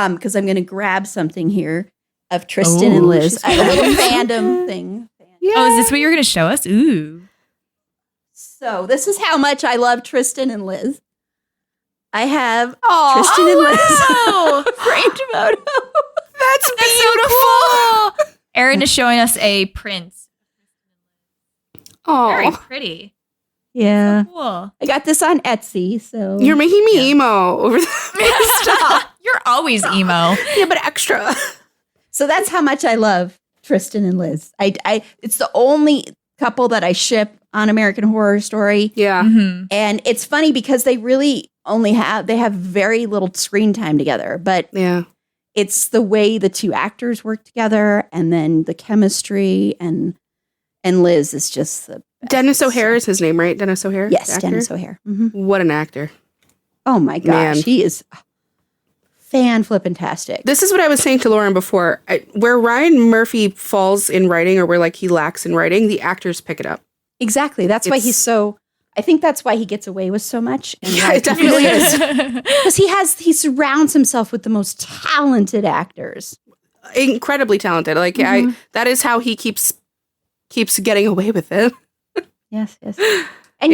because I'm going to grab something here of Tristan and Liz, a little fandom thing. Yeah. Oh, is this what you're going to show us? Ooh. So this is how much I love Tristan and Liz. I have Tristan and Liz framed photo. That's beautiful. So cool. Erin is showing us a print. Oh, Very pretty. Yeah. So cool. I got this on Etsy, so you're making me emo over the Stop. You're always emo. Yeah, but extra. So that's how much I love Tristan and Liz. I it's the only couple that I ship on American Horror Story. Yeah. Mm-hmm. And it's funny because they really they have very little screen time together, but it's the way the two actors work together and then the chemistry and Liz is just the best. Dennis O'Hare is his name, right? Dennis O'Hare? Yes, Dennis O'Hare. Mm-hmm. What an actor. Oh my gosh. Man. He is fan-flippin-tastic. This is what I was saying to Lauren before. Where Ryan Murphy falls in writing, or where like he lacks in writing, the actors pick it up. Exactly. That's why he's so... I think that's why he gets away with so much. And yeah, it definitely is. Because he surrounds himself with the most talented actors. Incredibly talented. Like that is how he keeps getting away with it. Yes. And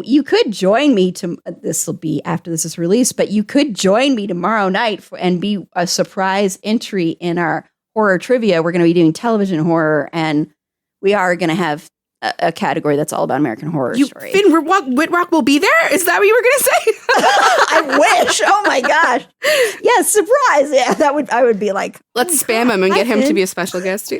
you could join me this will be after this is released, but you could join me tomorrow night and be a surprise entry in our horror trivia. We're going to be doing television horror, and we are going to have a category that's all about American Horror Story. Finn Wittrock will be there? Is that what you were going to say? I wish. Oh my gosh. Yes, surprise. Yeah, I would be like, let's spam him and get him to be a special guest too.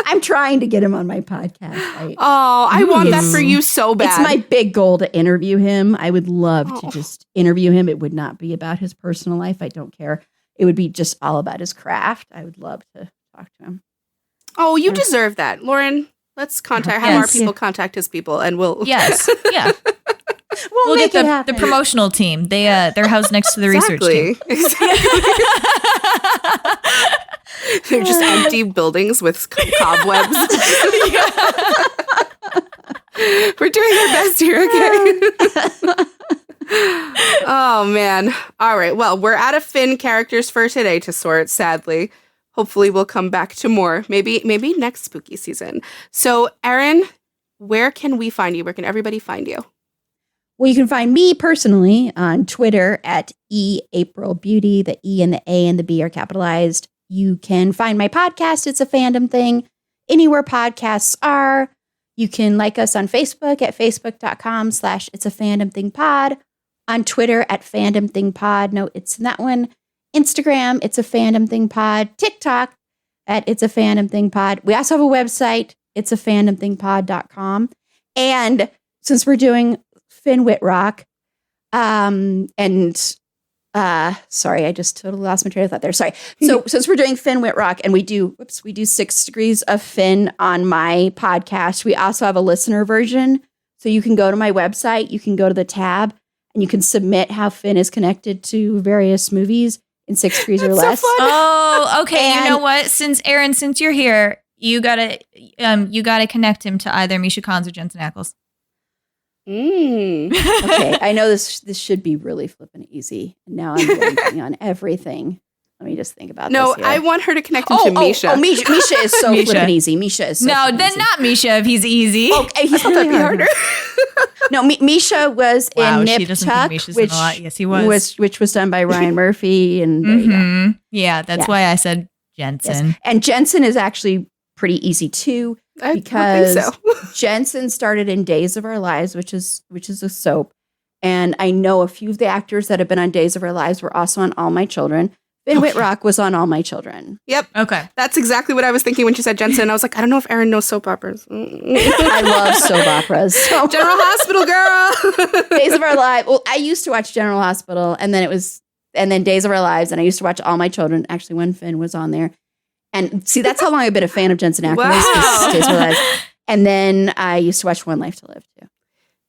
I'm trying to get him on my podcast. I want that for you so bad. It's my big goal to interview him. I would love to just interview him. It would not be about his personal life. I don't care. It would be just all about his craft. I would love to talk to him. Oh, you deserve that, Lauren. Let's have our people contact his people, and we'll... Yes, yeah. we'll get the promotional team. They're housed next to the research team. Exactly. They're just empty buildings with cobwebs. We're doing our best here, okay? Oh, man. All right. Well, we're out of Finn characters for today to sort, sadly. Hopefully we'll come back to more. Maybe next spooky season. So, Erin, where can we find you? Where can everybody find you? Well, you can find me personally on Twitter at @AprilBeauty. The E and the A and the B are capitalized. You can find my podcast, It's a Fandom Thing, anywhere podcasts are. You can like us on Facebook at facebook.com/itsafandom_thing_pod. On Twitter at Fandom Thing Pod. No, it's in that one. Instagram, It's a Fandom Thing Pod. TikTok at It's a Fandom Thing Pod. We also have a website, it'safandomthingpod.com. And since we're doing Finn Wittrock, sorry, I just totally lost my train of thought there. Sorry. So since we're doing Finn Wittrock and we do 6 Degrees of Finn on my podcast, we also have a listener version. So you can go to my website, you can go to the tab, and you can submit how Finn is connected to various movies in 6 degrees or less. So fun. Oh, okay. You know what? Since you're here, you gotta connect him to either Misha Collins or Jensen Ackles. Okay, I know this should be really flippin' easy. Now I'm blanking on everything. Let me just think about this. No, here. I want her to connect him to Misha. Misha is so flippin' easy. Misha is so then easy. not Misha if he's easy. Okay, he's really that'd be harder. No, Misha was in Nip she doesn't think Tuck, Misha's in a lot. Yes, he was. which was done by Ryan Murphy, and there you go. Yeah, that's why I said Jensen. Yes. And Jensen is actually pretty easy too, because I think so. Jensen started in Days of Our Lives, which is a soap, and I know a few of the actors that have been on Days of Our Lives were also on All My Children. Finn Wittrock was on All My Children. Yep. Okay. That's exactly what I was thinking when she said Jensen. I was like, I don't know if Erin knows soap operas. I love soap operas. So. General Hospital, girl. Days of Our Lives. Well, I used to watch General Hospital, and then Days of Our Lives, and I used to watch All My Children, actually when Finn was on there. And see, that's how long I've been a fan of Jensen Ackles. Wow. Days of Our Lives. And then I used to watch One Life to Live, too.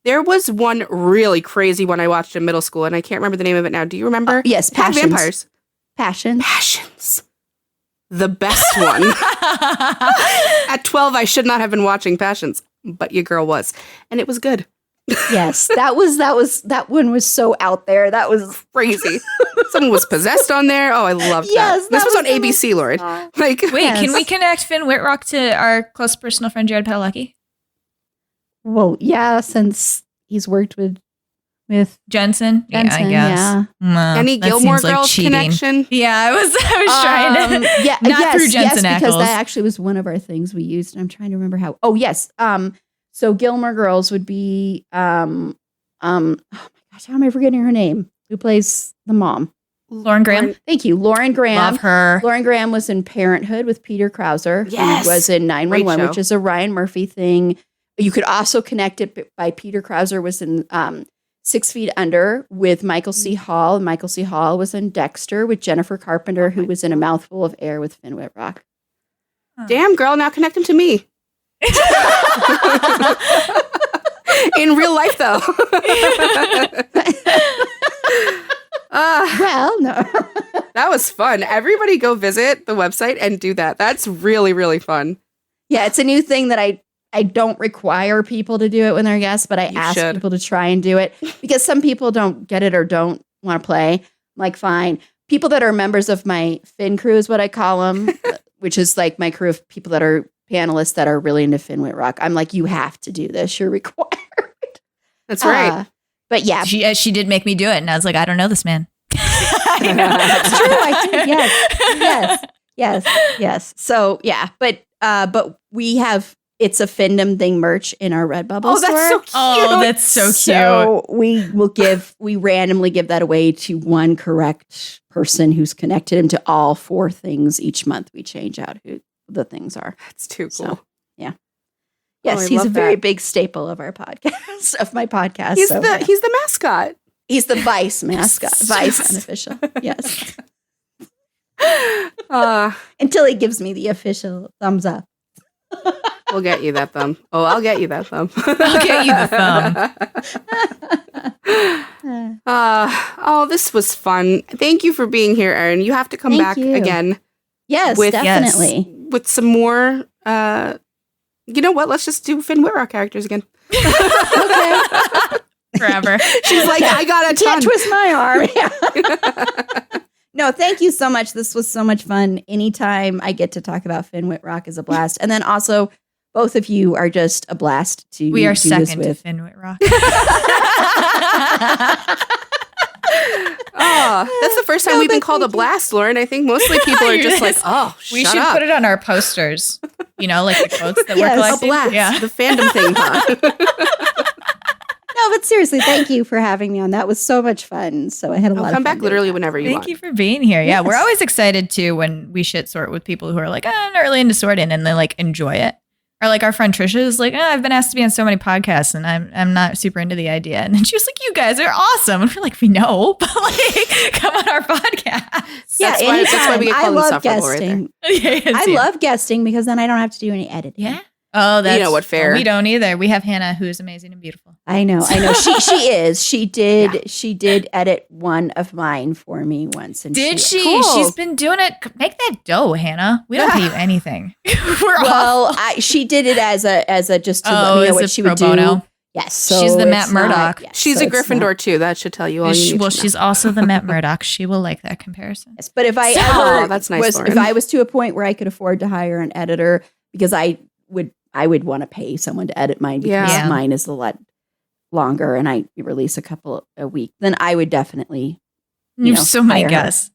There was one really crazy one I watched in middle school, and I can't remember the name of it now. Do you remember? Yes, Passions. Vampires. Passions. The best one. At 12, I should not have been watching Passions, but your girl was. And it was good. Yes, that one was so out there. That was crazy. Someone was possessed on there. Oh, I loved that. Yes, this was on ABC, Lord. Wait, can we connect Finn Wittrock to our close personal friend Jared Padalecki? Well, yeah, since he's worked with Jensen, I guess. Yeah. Any Gilmore Girls connection? Yeah, I was trying to. Not through Jensen Ackles. Because that actually was one of our things we used. And I'm trying to remember how. Oh, yes. So Gilmore Girls would be, oh my gosh, how am I forgetting her name? Who plays the mom? Lauren Graham. Thank you. Lauren Graham. Love her. Lauren Graham was in Parenthood with Peter Krauser. Yes. Who was in 911, Great show. which is a Ryan Murphy thing. You could also connect it by Peter Krauser was in 6 Feet Under with Michael C. Hall. Michael C. Hall was in Dexter with Jennifer Carpenter, who was in A Mouthful of Air with Finn Wittrock. Damn, girl, now connect him to me. In real life, though. Well, no. That was fun. Everybody go visit the website and do that. That's really, really fun. Yeah, it's a new thing that I don't require people to do it when they're guests, but I ask people to try and do it because some people don't get it or don't want to play. I'm like, fine. People that are members of my Finn crew is what I call them, which is like my crew of people that are panelists that are really into Finn Wittrock. I'm like, you have to do this. You're required. That's right. But yeah. She did make me do it. And I was like, I don't know this man. That's true. I did. Yes. So yeah, but we have It's a Fandom Thing merch in our Redbubble store. That's so cute. Oh, that's so cute. So we randomly give that away to one correct person who's connected him to all 4 things each month. We change out who the things are. That's too cool. So, yeah. Yes, I he's love a very that. big staple of our podcast, of my podcast. He's the mascot. He's the vice mascot, vice unofficial. Yes. Until he gives me the official thumbs up. We'll get you that thumb. Oh, I'll get you that thumb. I'll get you the thumb. This was fun. Thank you for being here, Erin. You have to come Thank back you. again. Yes, definitely. With some more. You know what? Let's just do Finn Wittrock characters again. Okay. Forever. She's like, I got a ton. Can't twist my arm. No, thank you so much. This was so much fun. Anytime I get to talk about Finn Wittrock is a blast. And then also, both of you are just a blast to We are do second this to with. Finn Wittrock. That's the first time we've been called a blast, Lauren. I think mostly people are just like, oh, We shut should up. put it on our posters. You know, like the quotes that Yes. we're A collecting. blast. Yeah. The Fandom Thing Pod. No, but seriously, thank you for having me on. That was so much fun. So I had a lot of I'll fun. come back doing literally that. whenever you Thank want. you for being here. Yeah, Yes. we're always excited too when we shit sort with people who are like, I'm not really into sorting and they like enjoy it. Or like our friend Trisha is like, I've been asked to be on so many podcasts and I'm not super into the idea. And then she was like, you guys are awesome. And we're like, we know, but like, come on our podcast. Yeah, That's why we anytime. get I called love insufferable right guesting. I I love guesting because then I don't have to do any editing. Yeah. Oh, that's know what, fair. We don't either. We have Hannah, who is amazing and beautiful. I know. She is. She did edit one of mine for me once. And Did she? Cool. She's been doing it. Make that dough, Hannah. We don't pay you anything. We're off. Well, she did it as a just to let me know as what a she would pro bono. do. Yes, so She's the Matt it's not- Murdock. yes, She's so a it's Gryffindor not- too. That should tell you all you need to know. She's also the Matt Murdock. She will like that comparison. Yes, but if I Oh, ever that's nice, Lauren. if I was to a point where I could afford to hire an editor, because I would want to pay someone to edit mine because Yeah. mine is a lot longer and I release a couple a week, then I would definitely You have so many hire her. guests.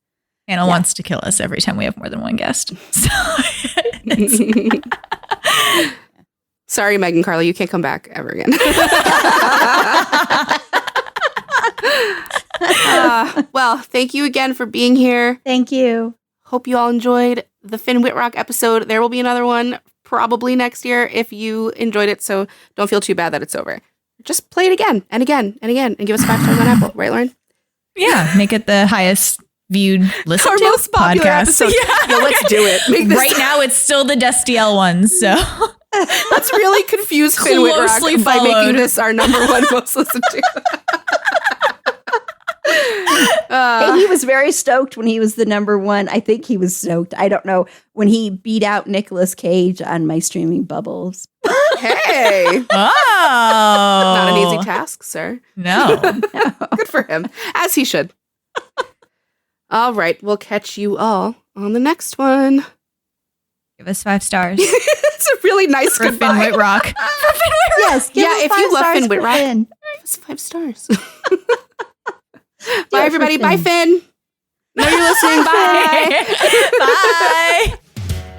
Hannah wants to kill us every time we have more than one guest. So Sorry, Megan Carla, you can't come back ever again. Well, thank you again for being here. Thank you. Hope you all enjoyed the Finn Wittrock episode. There will be another one probably next year if you enjoyed it, so don't feel too bad that it's over. Just play it again and again and again and give us 5 stars on Apple. Right, Lauren? yeah, make it the highest viewed listen Our to most popular podcast. episode. Yeah, let's do it. Make this Right now, it's still the Destiel one. So Let's really confuse Finn Closely Wittrock by followed. making this our number one most listened to. Hey, he was very stoked when he was the number one. I think he was stoked. I don't know. When he beat out Nicolas Cage on my streaming bubbles. Hey, oh, not an easy task, sir. No. Good for him, as he should. All right, we'll catch you all on the next one. Give us 5 stars It's a really nice for Finn goodbye. Whitrock. Yes. give Yeah, him if you 5 love stars Finn for Wittrock. Finn. It's 5 stars. Do Bye, it for everybody. Bye, Finn. Finn. Know you're listening. Bye. Bye.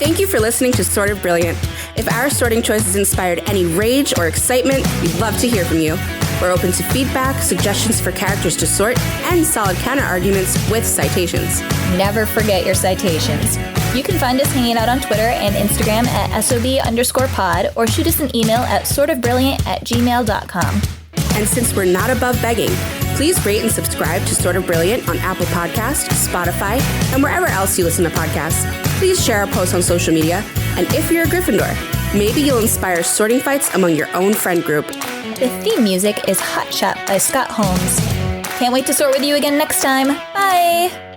Thank you for listening to Sort of Brilliant. If our sorting choices inspired any rage or excitement, we'd love to hear from you. We're open to feedback, suggestions for characters to sort, and solid counter-arguments with citations. Never forget your citations. You can find us hanging out on Twitter and Instagram at SOB_pod or shoot us an email at sortofbrilliant@gmail.com. And since we're not above begging, please rate and subscribe to Sort of Brilliant on Apple Podcasts, Spotify, and wherever else you listen to podcasts. Please share our posts on social media. And if you're a Gryffindor, maybe you'll inspire sorting fights among your own friend group. The theme music is Hot Shot by Scott Holmes. Can't wait to sort with you again next time. Bye.